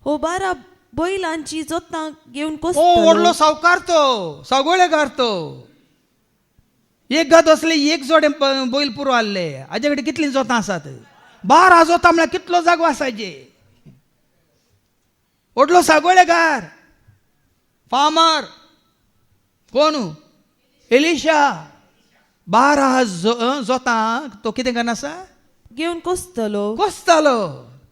हो 12 बैलांची जोतां घेवन व्हडलो सावकार तो सागोळेकार तो. एक गात असले एक जोडे बैल पुरो आहले हाजे कडेन कितलीं जोतां आसात 12 जोतां म्हळ्यार कितलो जागो आसाजे. व्हडलो सागोळेकार फार्मर कोण एलिशा 12 जोतां तो कितें करनासा घेवन कोसतलो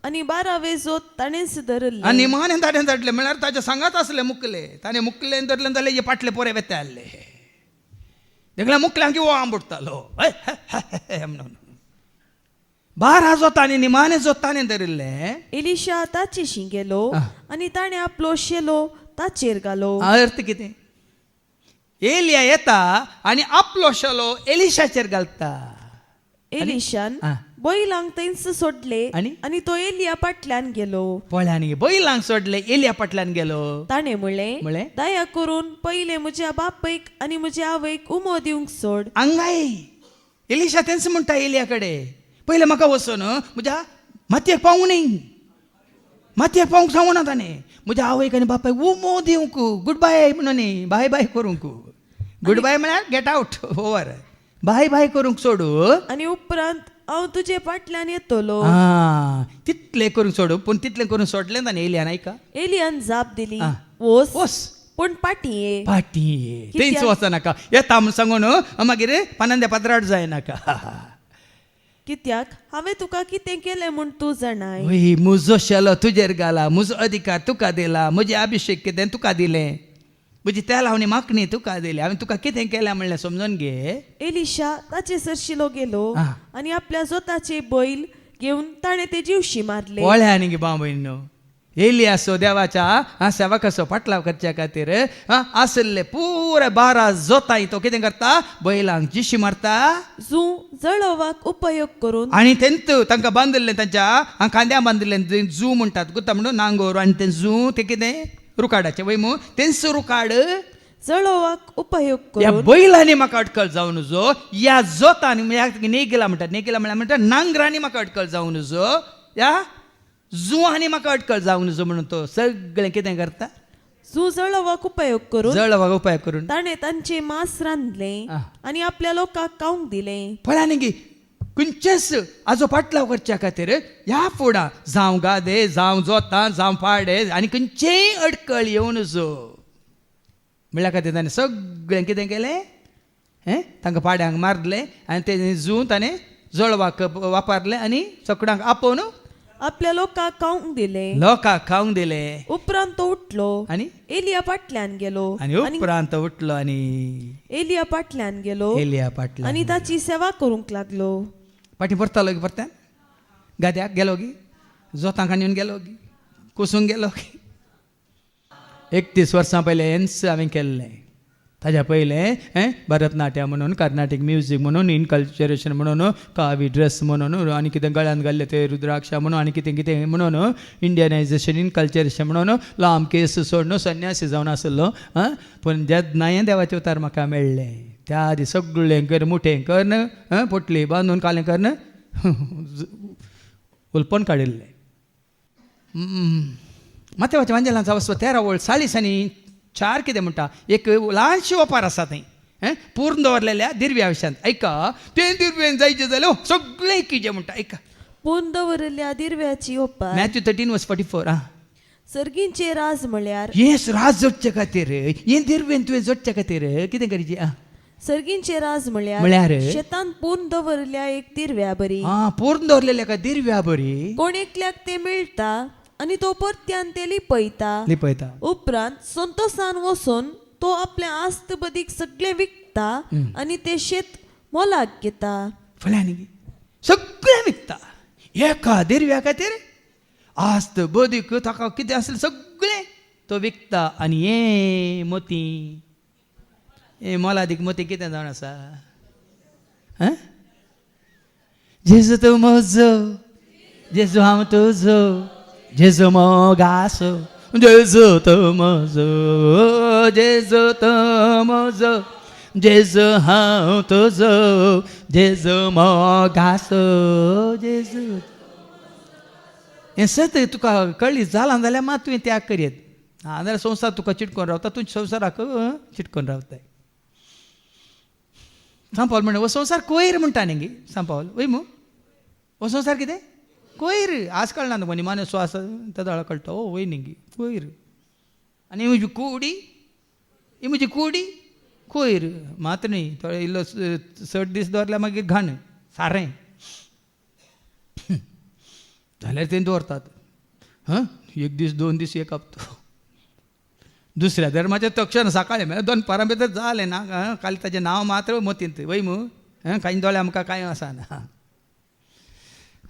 आनी 12वे जोत ताणेंच धरले आनी निमाणें ताणें धरले म्हळ्यार ताच्या सांगात आसले मुकले ताणें मुकलें धरलें जाल्यार हे फाटले पोरे वेते आहले. देखल्यार मुकल्यांक किंवा आंबुडतालो 12 जोतांनी निमाणें जोत ताणें धरिल्ले. एलिशा ताचेशी गेलो आनी ताणें आपलो शेलो ताचेर घालो. अर्थ कितें एलिया येता आनी आपलो शेलो एलिशाचेर घालता. एलिशान बैलांक थंयच सोडले आनी तो एलिया फाटल्यान गेलो. पळ्यांनी बैलांक सोडले एलिया फाटल्यान गेलो. ताणें म्हणलें दया करून पयले म्हज्या बापयक आनी म्हज्या आवयक उमो दिवंक सोड. हांगाय एलिशा तेंच म्हणटा एलिया कडेन पयलें म्हाका वचून म्हज्या मातयेक पावूं न्ही मातये पावूंक सांगूना ताणें म्हज्या आवयक आनी बापायक उमो दिवंक गूड बाय म्हणून बाय बाय करूंक गूड बाय म्हळ्यार get out over bye bye करूंक सोडू आनी उपरांत हांव तुजे फाटल्यान येतलो. तितलें करूंक सोडू पूण तितलें करून सोडलें ताणें एलियान ऐका एलियान जाप दिली, आ. वोस वोस पूण पाटी ये. पाटी कित्याक? थंयच वचनाका येता म्हूण सांगून मागीर पानांद्या पात्राड जायनाका. कित्याक हांवें तुका कितें केलें म्हूण तूं जाणाय. वय म्हजो शेलो तुजेर घाला, म्हजो अधिकार तुका दिला, म्हजें अभिषेक कितें तुका दिलें, म्हजी त्या लावणी मागणी तुका दिली, हांवें तुका कितें केलें म्हणलें समजून घे. एलिशा ताचे सरशिलो गेलो आ. आनी आपल्या जोताचे बैल घेवन ताणें ते जीवशी मारले. ओळ्या आनी गे बांबयन एलियासो देवाच्या सेवा कसो पाटलाव करच्या खातीर आसले पुरे 12 जोतांय तो कितें करता बैलांक जिशी मारता जू जळोवाक उपयोग करून आनी तेंत तांकां बांदिल्लें तांच्या खांद्या बांदिल्लें जू म्हणटात गुता म्हणून नांगोर आनी तें जू तें कितें रुकाडाचें वय मू तेंच रुकाड जळोवाक उपयोग ह्या करून बैलांनी म्हाका अटकळ जावन जो ह्या जोतांनी नेगिला म्हणल्यार नांगरांनी म्हाका अटकळ जावन जो ह्या जुवांनी म्हाका अटकळ जावन जो म्हणून तो सगळें कितें करता जू जळोवाक उपयोग करून जळवाक उपाय करून ताणें तांचे मांस रांदलें आ. आनी आपल्या लोकांक खावंक दिलें. पळय न्ही खंयचेच आजो पाटलाव करच्या खातीर ह्या फुडां जावं गादे जावं जोतां जावं पाडे आनी खंयचेय अडकळ येवन जो म्हळ्या खातीर ताणें सगळें कितें केलें तांकां पाड्यांक मारलें आनी तें जू ताणें जळवाक वापरलें आनी चकडांक आपोवन आपल्या लोकांक खावंक दिलें. लोकांक खावंक दिलें उपरांत तो उठलो आनी एलिया फाटल्यान गेलो आनी उपरांत उठलो आनी एलिया फाटल्यान गेलो एलिया पाटला आनी ताची सेवा करूंक लागलो. पाटी परतालो गी परत्यान गाद्याक गेलो गी जोतांक आनी गेलो गी कुसूंक गेलो गी 31 वर्सां पयलें एन्स हांवें केल्लें ताज्या पयलें भरतनाट्यम म्हणून कर्नाटीक म्युजीक म्हणून इनकल्चरेशन म्हणून कावी ड्रेस म्हणून आनी कितें गळ्यान घाल्ले ते रुद्राक्षा म्हणून आनी कितें कितें म्हणून इंडियनायजेशन इनकल्चरेशन म्हणून लांब केस सोडून संन्यासी जावन आसलो पूण जेन्ना देवाचें उतार म्हाका मेळ्ळें त्या आदी सगळें कर मुठें करन पोटली बांदून कालें करन उलपण काडिल्लें. माथेवाच्या वांजेलांचा वस्व 13 वोळ 40 आनी 4 कितें म्हणटा एक ल्हानशी ओपार आसा थंय पूर्ण दवरलेल्या दिरव्या विशयांत ऐका तें दिरवेन जायचें जाल्यार सगळें किजें म्हणटा ऐका पूण दवरल्या दिरव्याची ओपार मॅथ्यू 13:44 सर्गींचे राज म्हळ्यार हेच राज जोडचे खातीर हें दिरवेन तुवें जोडच्या खातीर कितें करचें सर्गींचे राज म्हळ्यार? म्हळ्यार शेतान पूर्ण दवरल्या एक दिरव्या बरी पूर्ण दवरलेल्या का दिरव्या बरी कोण एकल्याक ते मेळटा आनी तो परत्यान ते लिपयता उपरांत संतोषान वचून तो आपल्या आस्त बदीक सगळें विकता आनी ते शेत मोलाक घेता. फळ्यांनी सगळें विकता एका दिरव्या खातीर आस्त बदीक ताका कितें आसलें सगळें तो विकता आनी हे मोती हे मोलादीक मोती कितें जावन आसा जेजू तूं म्हजो जेजू हांव तुजो जेजू मोगासो जेजू तूं म्हजो जेजू तूं म्हजो जेजू हांव तुजो जेजू मोगासो जेजू हें सत तुका कळ्ळी जालां जाल्यार मात तुवें त्याग करीत नाजाल्यार संवसार तुका चिटकोन रावता तूं संवसाराक चिटकोन रावताय. सांपावल म्हणटा हो संवसार कोयर म्हणटा न्ही गे सांपावल वय मू हो संवसार कितें कोयर आज कळना न्हू माने श्वास तेदोळा कळटा ओ वय न्ही गे कोयर आनी ही म्हजी कुडी कोयर मात न्ही थोडे इल्लो 60 दीस दवरल्यार मागीर घाण सारें जाल्यार तें दवरतात 1 दीस 2 दीस एक हप्तो दुसऱ्या धर्माचें तक्षण सकाळीं म्हळ्यार 2 पारां भितर जालें ना खाली ताचें नांव मात्र मोतींत वय मू कांय दोळे आमकां कांय आसाना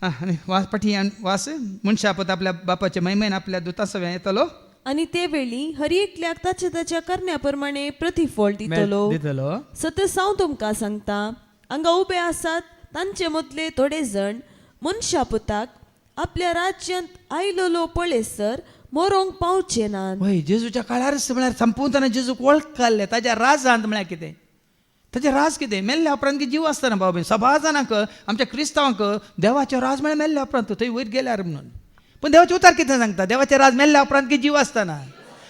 आनी वास पाठी वास मनशापत आपल्या बापाचे महिमेन आपल्या दुता सव्या येतलो आनी ते वेळी हर एकल्याक ताच्या करण्या प्रमाणे प्रतिफळ दितलो. सतत हांव तुमकां सांगता हांगा उबे आसात तांचे मदले थोडे जण मनशापुताक आपल्या राज्यांत आयलोलो पळयसर मरोंक पावचे नात. वय जेजूच्या काळारच म्हळ्यार संपूर्ण जेजूक वळखले ताज्या राजांत म्हळ्यार कितें ताचें राज कितें मेल्ल्या उपरांत जीव आसतना बाबा सभा जाणांक आमच्या क्रिस्तांवांक देवाचें राज म्हळ्यार मेल्ल्या उपरांत थंय वयर गेल्यार म्हणून पण देवाचे उतार कितें सांगता देवाचे राज मेल्ल्या उपरांत की जीव आसतना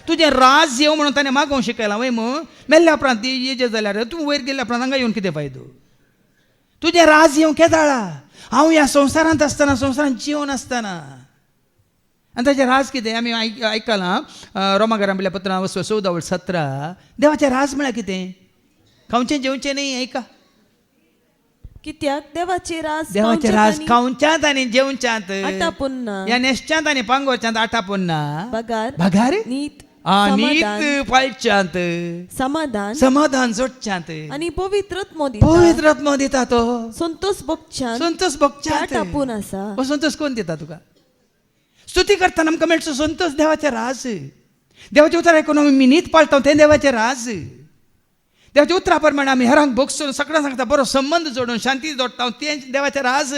तुजें राज येवं म्हणून ताणें मागोवंक शिकयलां वय मग मेल्ल्या उपरांत येजे जाल्यार तूं वयर गेल्ल्या उपरांत हांगा येवन कितें फायदो तुजें राज येवं केदाळा हांव ह्या संवसारांत आसतना संवसारांत जिवन आसतना आनी ताचें राज कितें आमी आयकलां रोमाकारांतल्या पत्रां 14:17 देवाचें राज म्हळ्यार कितें खावचें जेवचें न्ही ऐका कित्याक देवाचे राज देवाचें राज खावच्यांत आनी जेवच्यांत आटापुन्ना ह्या नेश्च्यांत आनी पांगोरच्यांत आटापुन्ना बगार भागार नीत नीत पाळच्यांत समाधान समाधान जोडच्यांत आणि पवित्रत्व पवित्रत्व दिता तो संतोष भोगच्यान संतोष भोगच्यांत आटापून आसा हो संतोष कोण दिता तुका स्तुती करतना आमकां मेळचो संतोष देवाचें राज देवाचें उतर आयकून आमी नीत पाळटा तें देवाचें राज देवाच्या उतरा प्रमाणे आमी हेरांक भोगसून सगळ्यांक सांगता बरो संबंध जोडून शांती जोडटा तें देवाचें राज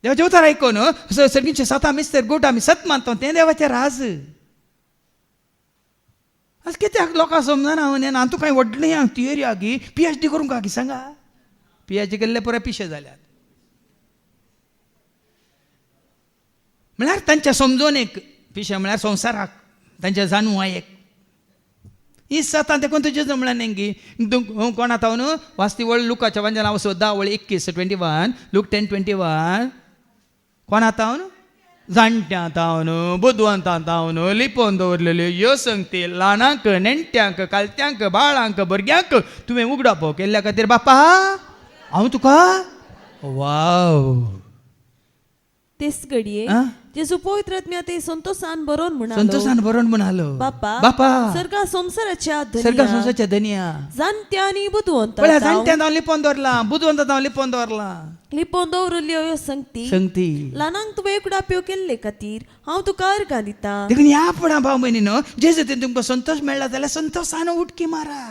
देवाचें उतर आयकून सगळींचे 7 मिस्तर गोट आमी सत मानता तें देवाचें राज आज कित्याक लोकांक समजना हांव तुका व्हडली थियरी आगी PhD करूंक आगी सांगा PhD केल्ले पुराय पिशे जाल्यात म्हळ्यार तांच्या समजोनेक पिशे म्हळ्यार संवसाराक तांच्या जाणवायेक ही सतां देखून तुजें जमलें नेंगी कोण आतां न्हू वाचती वळ लुकाच्या वांजन हांव 10:21 लूक 10:21 कोण आतां न्हू जाणट्यांत हांव न्हू बुदवंतांत हांव न्हू लिपोवन दवरलेल्यो ह्यो संगती ल्हानांक नेणट्यांक कालत्यांक बाळांक भुरग्यांक तुवें उगडापो केल्ल्या खातीर बापा हांव तुका वाव तेच घडये जेजू पवित्रत्म्या ते संतोषान बरोवन म्हणालो संतोषान बरोवन म्हणालो बापा बापा सर्गा संसाराच्या सर्गा संसाराच्या धनिया जाणट्या आनी बुदवंत पळय जाणट्यांत हांव लिपोवन दवरलां बुदवंतांत हांव लिपोवन दवरलां लिपोवन दवरल्यो ह्यो संगती संगती ल्हानांक तुवें उगडाप्यो केल्ले खातीर हांव तुका अर्घां दितां देखून ह्या फुडां भाव भयणीनो जे जतीन तुमकां संतोष मेळ्ळा जाल्यार संतोषान उडकी मारा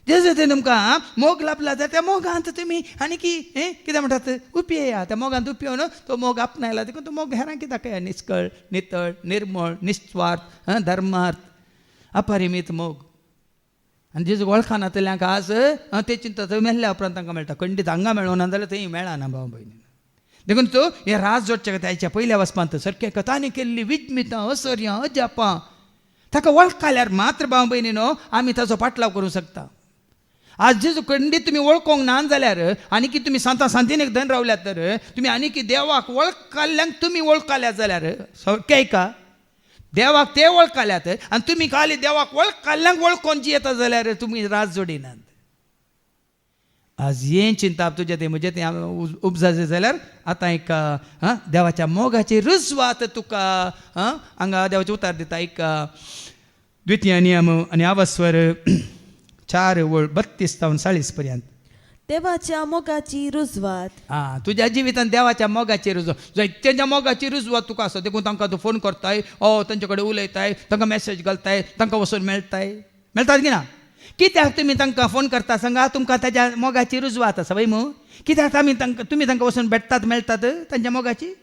जे जतीन तुमकां मोग लाभला जाल्यार त्या मोगांत तुमी आनी कितें म्हणटात उपयेया त्या मोगांत उपयोवन तो मोग आपणायला देखून तो मोग हेरांक कित्याक दाखया निश्कळ नितळ निर्मळ निस्वार्थ धर्मार्थ अपरिमीत मोग आनी जेजू वळखाना तल्यांक आज ते चिंता थंय मेल्ल्या उपरांत तांकां मेळटा खंडीत हांगा मेळोना जाल्यार थंय मेळना भाव भयणी देखून तो हे राज जोडचे खातीर हाच्या पयल्या वचपांत सारकें कथांनी केल्ली विजमितां असर्यां अजापां ताका वळखल्यार मात्र भाव भयणीनो आमी ताचो पाटलाव करूंक शकता आज जेजू खंडीत तुमी वळखोंक ना जाल्यार आनी की तुमी सांता सांतीन धन रावल्यात तर तुमी आनी की देवाक वळखल्ल्यांक तुमी वळखल्यात जाल्यार सारकें का देवाक ते वळखल्यात आनी तुमी खाली देवाक वळखल्ल्यांक वळखोन जियेता जाल्यार तुमी राज जोडिनात आज हें चिंता तुजें तें म्हजें तें उपजाजें जाल्यार आतां एक देवाच्या मोगाची रुजवात तुका हांगा देवाचें उतार दिता एक द्वितीय नियम आनी आवस्वर 4:32-40 पर्यंत देवाच्या मोगाची रुजवात तुज्या जिवितांत देवाच्या मोगाची रुजवात जायत्यांच्या मोगाची रुजवात तुका आसा देखून तांकां तूं फोन करताय तांचे कडेन उलयताय तांकां मेसेज घालताय तांकां वचून मेळटात की ना कित्याक तुमी तांकां फोन करता सांगा तुमकां ताच्या मोगाची रुजवात आसा वय मू कित्याक तुमी तांकां वचून भेटतात मेळटात तांच्या मोगाची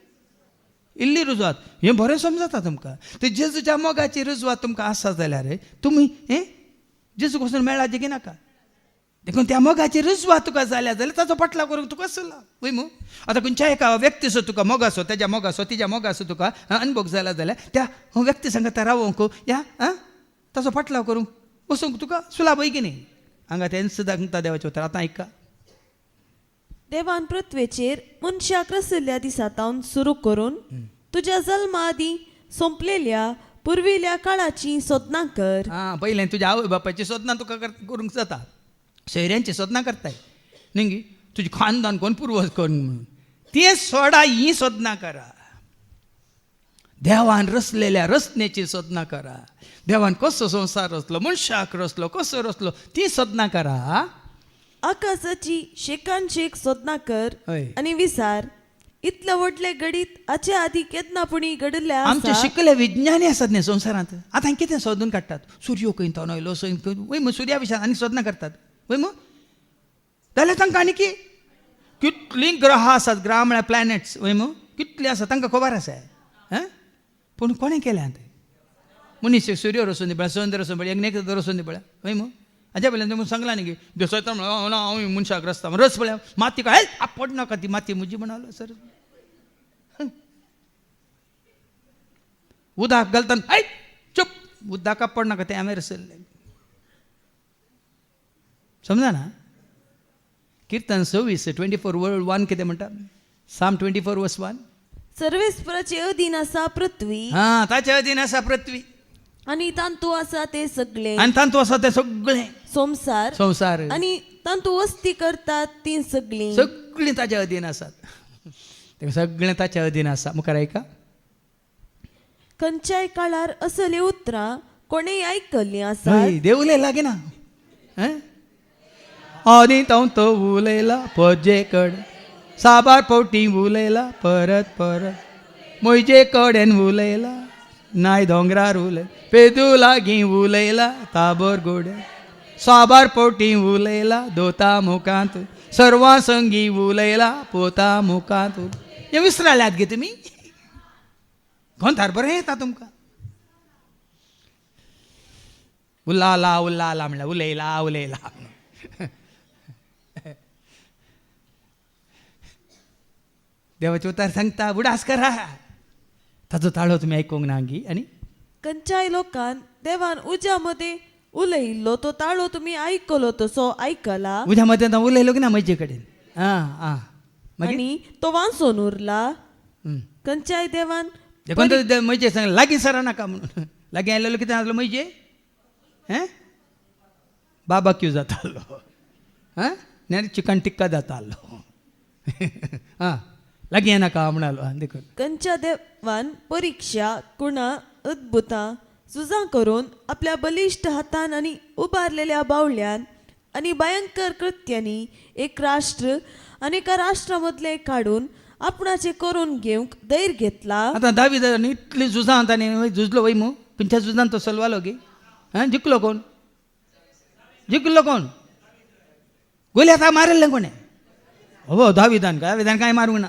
इल्ली रुजवात हें बरें समजता तुमकां ते जेजूच्या मोगाची रुजवात तुमकां आसा जाल्यार तुमी जेजूक वचून मेळ्ळा जेगी नाका देखून त्या मोगाची रुजवात तुका जाल्या जाल्यार ताचो पाटलाव करूंक तुका आसला वय मू आतां खंयच्या एका व्यक्तीचो तुका मोगाचो तेज्या मोगाचो तिच्या मोगाचो तुका अनुभव जाला जाल्यार त्या व्यक्ती सांगता रावोंक या ताचो पाटलाव करूंक वचूंक तुका सुलाभ की न्ही हांगा तें सुद्दां सांगता देवाचें उतर आतां आयका देवान पृथ्वेचेर मनशाक रचयल्ल्या दिसांतावन सुरू करून तुज्या जल्मा आदी सोंपलेल्या पुर्विल्ल्या काळाची सोदना कर पयलें तुज्या आवय बापायची सोदना तुका करूंक जाता सोयऱ्यांची सोदना करताय न्ही तुजें खानदान कोण पुर्वज कोण म्हणून तें सोडा ही सोदना करा देवान रचलेल्या रचनेची सोदना करा देवान कसो संवसार रचलो मनशाक रचलो कसो रचलो ती सोदना करा आकाशाची शेकांशेक सोदना कर हय. आनी विसार इतले व्हडले गडीत हाचे आदी केदनापुणी घडल्या आमचे शिकले विज्ञानी आसात न्ही संवसारांत आतां कितें सोदून काडटात सूर्यो खंय आयलो वय मग सुर्या विशयान आनी सोदना करतात वय मग जाल्यार तांकां आनी कितलीं ग्रह आसात ग्रह म्हळ्यार प्लॅनेट्स वय मग कितलीं आसा तांकां खबर आसा पूण कोणें केल्यात मनीस सूर्य रचून दिपळ्या चंद्र रचून पळय एक रचून दिपळ्या वय मग हाज्या वेल्यान तुमकां सांगला न्ही की देसायता म्हणून हांव मनशाक रस्ता रस पळय माती काय पड नाका ती माती म्हजी म्हणालो सर उदक घालतना चुप उदकाक पड नाका तें हांवें रसयल्लें समजा ना कीर्तन 26:24 कितें म्हणटा साम 24:1 सर्वेस्पराचे अधीन आसा पृथ्वी हां ताच्या अधीन आसा पृथ्वी आनी तांतू आसा ते सगळे आनी तांतू आसा तें सगळें संसार संवसार आनी तांतू वस्ती करतात ती सगळी सगळीं ताच्या अधीन आसात ते सगळें ताच्या अधीन आसा मुखार ऐका खंयच्याय काळार असली उतरां कोणेय आयकल्लीं आसात हय देवले लागे ना आनी तो उलयला पजे कडेन साबार पोवटी उलयला परत परत मोयजे कडेन उलयला नाय दोंगरार उलय पेदू लागीं उलयला ताबोर गोडे साबार पोवटी उलयला दोता मुखांत सर्वां संगी उलयला पोता मुखांत हें विसराल्यात गे तुमी गोंथार बरें येता तुमकां उल्लाला उल्लाला म्हणल्यार उलयला उलयला देवाचे उतार सांगता उडास करा ताचो ताळो तुमी आयकूंक ना गी आनी खंयच्याय लोकान देवान उज्या मध्ये उलयिल्लो तो ताळो तुमी आयकलो तसो आयकला उज्या मध्ये हांव उलयलो की ना म्हजे कडेन आं मागीर आनी तो वांचून उरला खंयच्याय देवान देखून तो म्हजे सांग लागीं सरा नाका म्हणून लागीं आयलेलो कितें जातलो म्हजे बाबा क्यू जातालो आनी चिकन टिक्का जातालो आं लागीं येनाका म्हणलो देखून खंयच्या देवान परीक्षा कुणा अद्भुतां झुजां करून आपल्या बलिश्ट हातान आनी उबारलेल्या बावळ्यान आनी भयंकर कृत्यांनी एक राष्ट्र अनेका राष्ट्रा मदले काडून आपणाचे करून घेवंक धैर्य घेतला आतां दाविदान इतली झुजां ताणें झुजलो वय मू खंयच्या झुजान तो चलवालो गे जिखलो कोण जिखलो कोण गोलियाताक मारल्लें कोणें हो दाविदान कांय मारूंक ना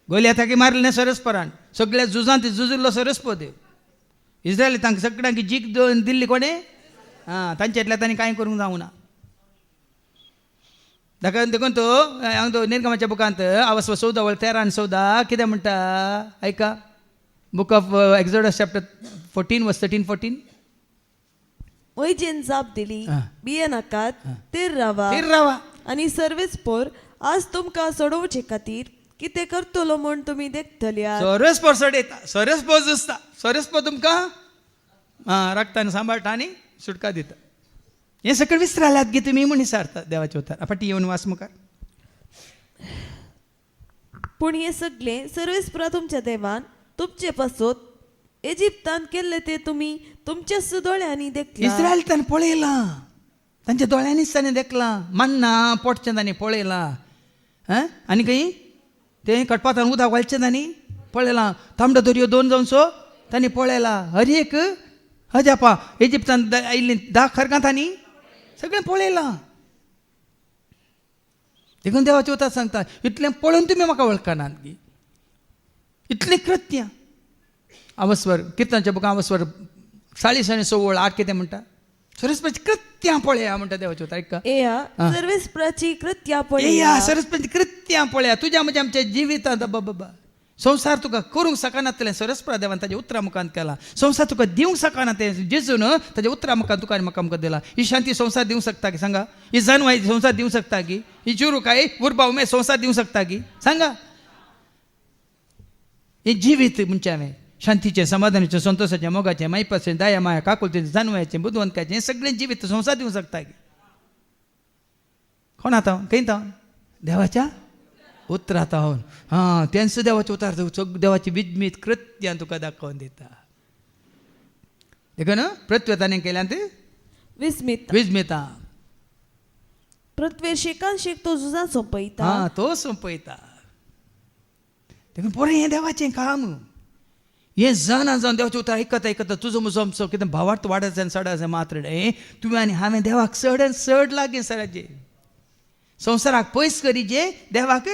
गोलियाताक मारलें सरस्परान सगळ्या झुजां ती झुजिल्लो सरस्प देव इस्रायली तांकां सगळ्यांक जीख दिल्ली कोणें तांच्यातल्या तांणी कांय करूंक जावंक ना देखून तो हांव तो निर्गमाच्या बुकांत अवस्व 14:13 कितें म्हणटा ऐका बुक ऑफ एक्झोडस चॅप्टर 14:13-14 वैजेन जाप दिली बिये नाकात तेर रावा रावा आनी सर्वेस्पोर आज तुमकां सोडोवचे खातीर कितें करतलो म्हूण तुमी देखतल्या सरस्पोर सोडयता सरस्पो जुसता सरस्पो तुमकां रक्तान सांबाळटा आनी सुटका दिता हें सगळें विसराल्यात गे तुमी म्हूण विचारता देवाचे उतार फाटी येवन वास मुखार पूण हें सगळें सर्वेस्परा तुमच्या देवान तुमचे पासत इजिप्तान केल्ले ते तुमी तुमच्या दोळ्यांनी देखला इस्रायल ताणें पळयलां तांच्या दोळ्यांनीच ताणें देखलां मन्ना पोटचें ताणें पळयलां आनी खंय तें कडपातान उदक घालचें तांणी पळयलां तांबडो दर्यो 2 जावचो तांणी पळयला हर एक हजापा इजिप्तान आयिल्लीं 10 खरगां तांणी सगळें पळयलां देखून देवाचे उतार सांगता इतलें पळोवन तुमी म्हाका वळखनात गी इतलें कृत्य अवस्वर कीर्तनाच्या बुकां अवस्वर 40:16 कितें म्हणटा सरस्वती कृत्यां पळया म्हणटा देवाचे उतार ऐका सर्वेस्पराची कृत्यां पळया सरस्वती कृत्यां पळया तुज्या म्हज्या आमच्या जिवितांत बाबा संवसार तुका करूंक शकनातलें सरस्परा देवान ताच्या उतरा मुखांत केला संवसार तुका दिवंक शकना तें जेजून ताच्या उतरा मुखांत तुका आनी म्हाका आमकां दिला ही शांती संवसार दिवंक शकता की सांगा ही जानवाय संवसार दिवंक शकता की ही चिरूकाय उर्बा उमेद संवसार दिवंक शकता की सांगा हे जिवीत म्हणजे हांवें शांतीचें समाधानाचें संतोशाचें मोगाचें मायपाचें दया माया काकुलतेचें जानवायचें बुद्धवंताचें हें सगळें जिवीत संवसार दिवंक शकता की कोण आतां खंय तावन देवाच्या उतरांत हांव तेंच देवाचे उतार देवाची विजमीत कृत्यां तुका दाखोवन दिता देखून पृथ्वी ताणें केल्यान ते विजमिता पृथ्वी शेकान शेक तो झुजां सोंपयता तो सोंपयता देखून पोरें हें देवाचें काम हें जाणा जावन देवाचें उतार आयकता तुजो म्हजो आमचो कितें भावार्थ वाडत जाय चड आसा मात्र तुवें आनी हांवें देवाक चड लागीं सराचे संवसाराक पयस करी जे देवाक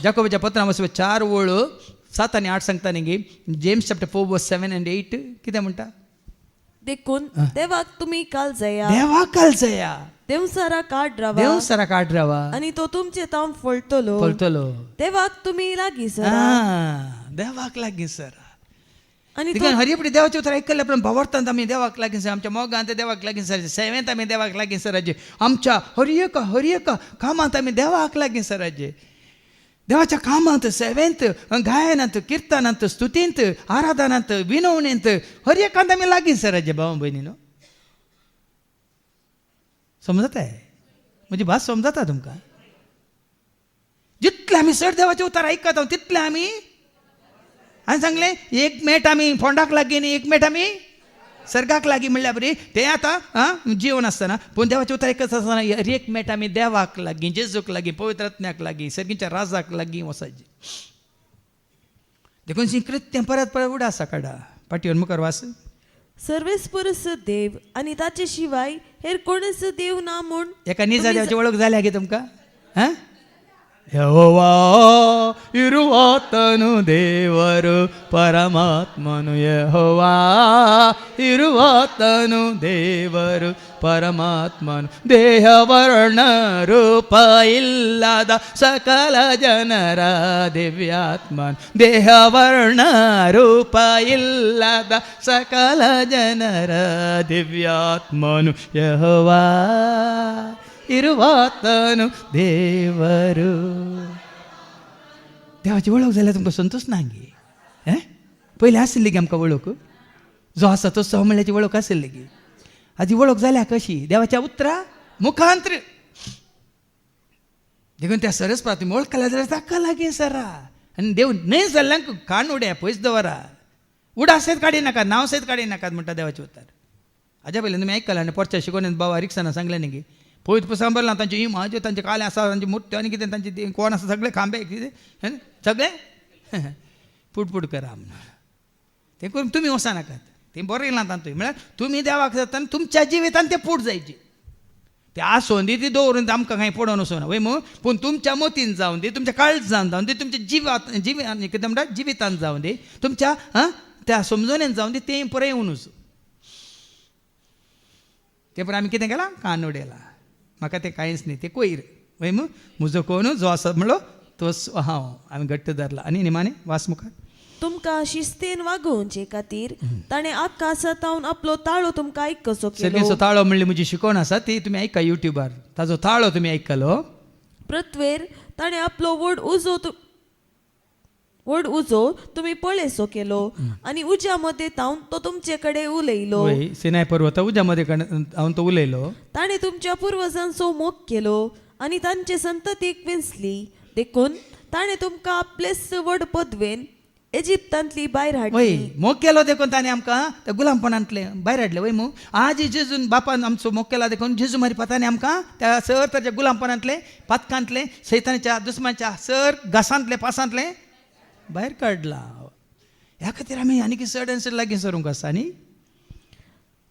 जाकोबाच्या पत्रां 4:7 आनी 8 सांगता न्ही गे जेम्स चॅप्टर 4:7 and 8 कितें म्हणटा देखून देवाक तुम्ही काल जया देवा कालचया देवसारा काढ रावा देव सरा काढरावा आणि तो तुमचे ताम फळतलो बोलतलो देवाक तुम्ही लागी सरा देवाक लागीं सर आणि तिका हरिपडी देवाचे उतर ऐकले पण भावार्थांत आम्ही देवाक लागीं सर आमच्या मोगांत देवाक लागीं सर सेवेंत आम्ही देवाक लागीं सराजे आमच्या हरियका कामांत आम्ही देवाक लागीं सराजे देवाच्या कामांत सेवेंत गायनांत कीर्तनांत स्तुतींत आराधनांत विनवणेंत हरियकांत आम्ही लागीं सराजे भावा बहिणीनो समजत आहे म्हणजे भास समजता तुमका जितले आम्ही चड देवाचे उतार ऐकत आहोत तितले आम्ही आणि सांगले एक मेट आम्ही फोंडाक लागीं एक मेट आम्ही सर्गाक लागीं म्हणल्या बरी ते आता जीवन असताना पूण देवाचे उतार ऐकत असताना एक मेट आम्ही देवाक लागीं जेजूक लागीं पवित्र आत्म्याक लागीं सर्गीच्या राजाक लागीं वसाचे देखून कृत्य परत उडा आसा काडा पाठीवर मुखार वास सर्वेस्परस देव आणि ताचे शिवाय हेर कोणच देव ना म्हूण एका निजा देवाची वळख जाल्या गे तुमका हां ಯೆಹೋವಾ ಇರುವಾತನು ದೇವರು ಪರಮಾತ್ಮನು ಯೆಹೋವಾ ಇರುವಾತನು ದೇವರು ಪರಮಾತ್ಮನು ದೇಹವರ್ಣ ರೂಪ ಇಲ್ಲದ ಸಕಲ ಜನರ ದಿವ್ಯಾತ್ಮನು ದೇಹವರ್ಣ ರೂಪ ಇಲ್ಲದ ಸಕಲ ಜನರ ದಿವ್ಯಾತ್ಮನು ಯೆಹೋವಾ ಇರುವಾತನು ದೇವರು देवाची वळख जाल्यार तुमकां संतोष ना गे पयलीं आशिल्ली गे आमकां वळख जो आसा तो म्हणल्याची वळख आशिल्ली गे हाजी वळख जाल्या कशी देवाच्या उतरा मुखांत्र देखून त्या सरस तुम्ही वळखल्या जाल्यार ताका लागीं सरा आनी देव न्हय जाल्ल्यांक कान उड्या पयस दवरा उडा सयत काडी नाकात नांव सयत काडी नाकात म्हणटा देवाचे उतार हाज्या पयलीं तुमी आयकलां आनी परच्या शिकोवन बाबा रिक्साना सांगलें न्ही गे पळयत सांबरला तांचे इमाजे तांचे काले आसा तांचे मुठ्यो आनी कितें तांचे कोण आसा सगळे खांबे कितें सगळे पुटपुट करा ते करून तुमी वचनाकात तें बरें येयलां तांतूय म्हळ्यार तुमी देवाक जाता तुमच्या जिवितान तें फूट जायची ते आसोंदी ती दवरून आमकां कांय पडोवन वचना वय मग पूण तुमच्या मतीन जावन दी तुमच्या काळजान जावन दी तुमच्या कितें म्हणटा जिवितान जावन दी तुमच्या त्या समजोनेन जावन दी तें परत येवन वचूं ते परत आमी कितें केलां कान उडयला म्हाका तें कांयच न्ही तें कोयर वय मग म्हजो कोण जो आसा म्हणलो तोच हांव आमी घट्ट धरला आनी निमाणे वास मुखार तुमकां शिस्तेन वागोवचे खातीर ताणें आकाशांतावन आपलो ताळो तुमकां आयकचो केलो सगळेचो ताळो म्हणली म्हजी शिकवण आसा ती तुमी ऐका युट्यूबार ताजो ताळो तुमी आयकलो प्रतवेर ताणें आपलो व्हड उजो तुमी पळयसो केलो आनी उज्या मदें तावन तो तुमचे कडेन उलयलो सिनाय पर्वत उज्या मध्ये हांव तो उलयलो ताणें तुमच्या पुर्वजांचो मोग केलो आनी तांचे संततीक विंचली देखून ताणें तुमकां आपलेच व्हड पदवेन इजिप्तांतली भायर वय हाडली मोग केलो देखून ताणें आमकां त्या गुलामपणांतले भायर हाडले वय मग आज जेजून बापान आमचो मोग केला देखून जेजू मारी ताणें आमकां त्या सर ताच्या गुलामपणांतले पातकांतले सैतानाच्या दुस्मानाच्या सर घासांतले पासांतले भायर काडला ह्या खातीर आमी आनी चड आनी चड लागीं सरूंक आसा न्ही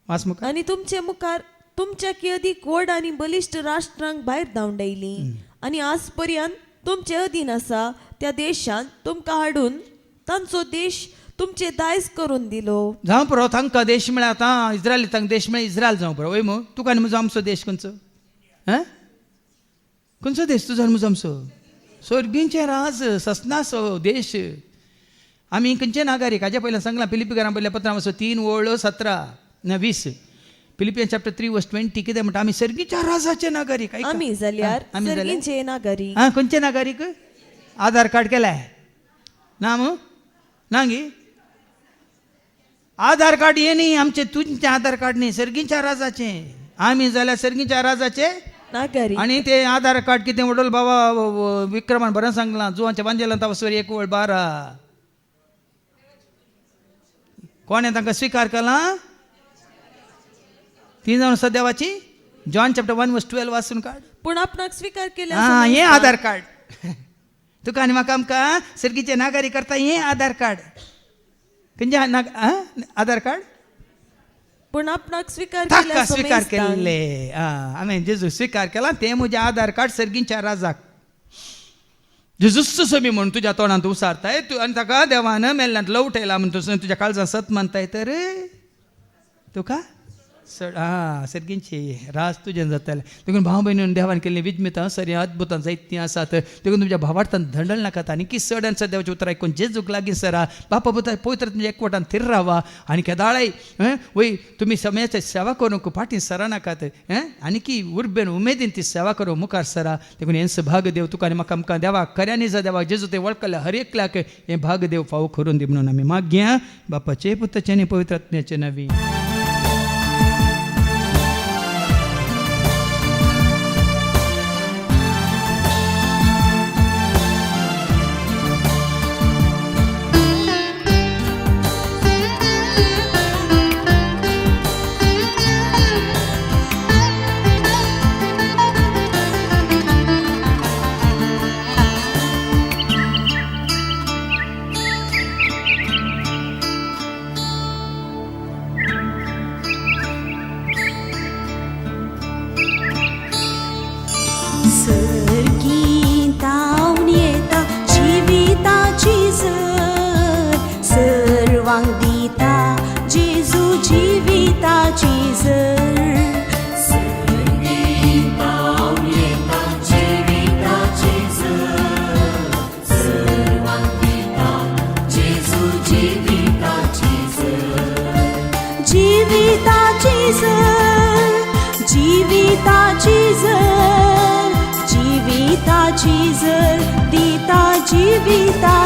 वास मुखार आनी तुमचे मुखार तुमच्या की अदीक व्हड आनी बलिश्ट राष्ट्रांक भायर धांवडायली आनी आज पर्यंत तुमचे अधीन आसा त्या देशांत तुमकां हाडून तांचो देश तुमचे दायज करून दिलो जावं पुरो तांकां देश म्हळ्यार आतां इस्रायली तांकां देश म्हळ्यार इस्रायल जावं पुरो वय मग तुका आनी म्हजो आमचो देश खंयचो खंयचो देश तुजो आनी म्हजो आमचो स्वर्गींचे राज ससनासो देश आमी खंयचे नागरीक हाज्या पयलीं सांगलां फिलिपिकारां पयल्या पत्रां वचो 3:17-20 फिलिपियन्स चॅप्टर 3:20 कितें म्हणटा आमी सर्गीच्या राजाचे नागरीक आमी जाल्यार सर्गीचे नागरीक खंयचे नागरीक आधार कार्ड केलाय ना मग ना गे आधार कार्ड हे न्ही आमचे तुमचे आधार कार्ड न्ही सर्गीच्या राजाचे आमी जाल्यार सर्गीच्या राजाचे नागरीक आणि ते आधार कार्ड कितें वडोल बाबा विक्रमान बरें सांगलां जुवांच्या बांजेलां तावसर 1:12 कोणें तांकां स्विकार केला ती जावन आसा देवाची जॉन चॅप्टर 1:12 वाचून काड पूण आपणाक स्वीकार केल्या हे आधार कार्ड तुका आनी म्हाका आमकां सर्गीचे नागरीक करता हे आधार कार्ड खंयचे आधार कार्ड पूण आपणाक स्वीकार ताका स्वीकार केल्ले आमी जेजू स्वीकार केला ते म्हजे आधार कार्ड सर्गीच्या राजाक जेजूच समी म्हण तुज्या तोंडांत उसारताय तूं आनी ताका देवान मेल्ल्यांतलो उठयला म्हण तुज्या काळजांत सत मानताय तर तुका चड सर्गींची राज तुजें जातालें देखून भाव भयणीन देवान केल्लीं विजमितां सरी अद्भुतां जायतीं आसात देखून तुमच्या भावार्थान धंडळ नाकात आनी की चड आनी चड देवाचें उतर आयकून जेजूक लागीं सरा बापा पुता पवित्र तुमच्या एकवटान थीर रावा आनी केदाळाय वय तुमी समयाची सेवा करूंक फाटीं सरा नाकात आनी की उर्बेन उमेदीन ती सेवा करूंक मुखार सरा देखून हें भाग देव तुका आनी म्हाका आमकां देवाक खऱ्यांनी जा देवाक जेजू ते वळखल्या हर एकल्याक हें भाग देव फावो करून दी म्हणून आमी मागया बापाचे पुताचे आनी पवित्र आत्म्याचे नवी सर्गीतावन येता जिविताची झर सर्वांक दिता जेजू जिविताची झर सर्गीतावन येता जिविताची झर सर्वांक दिता जेजू जिविताची झर जिविताची झर जिविताची झर जिविताची झर दिता जिविता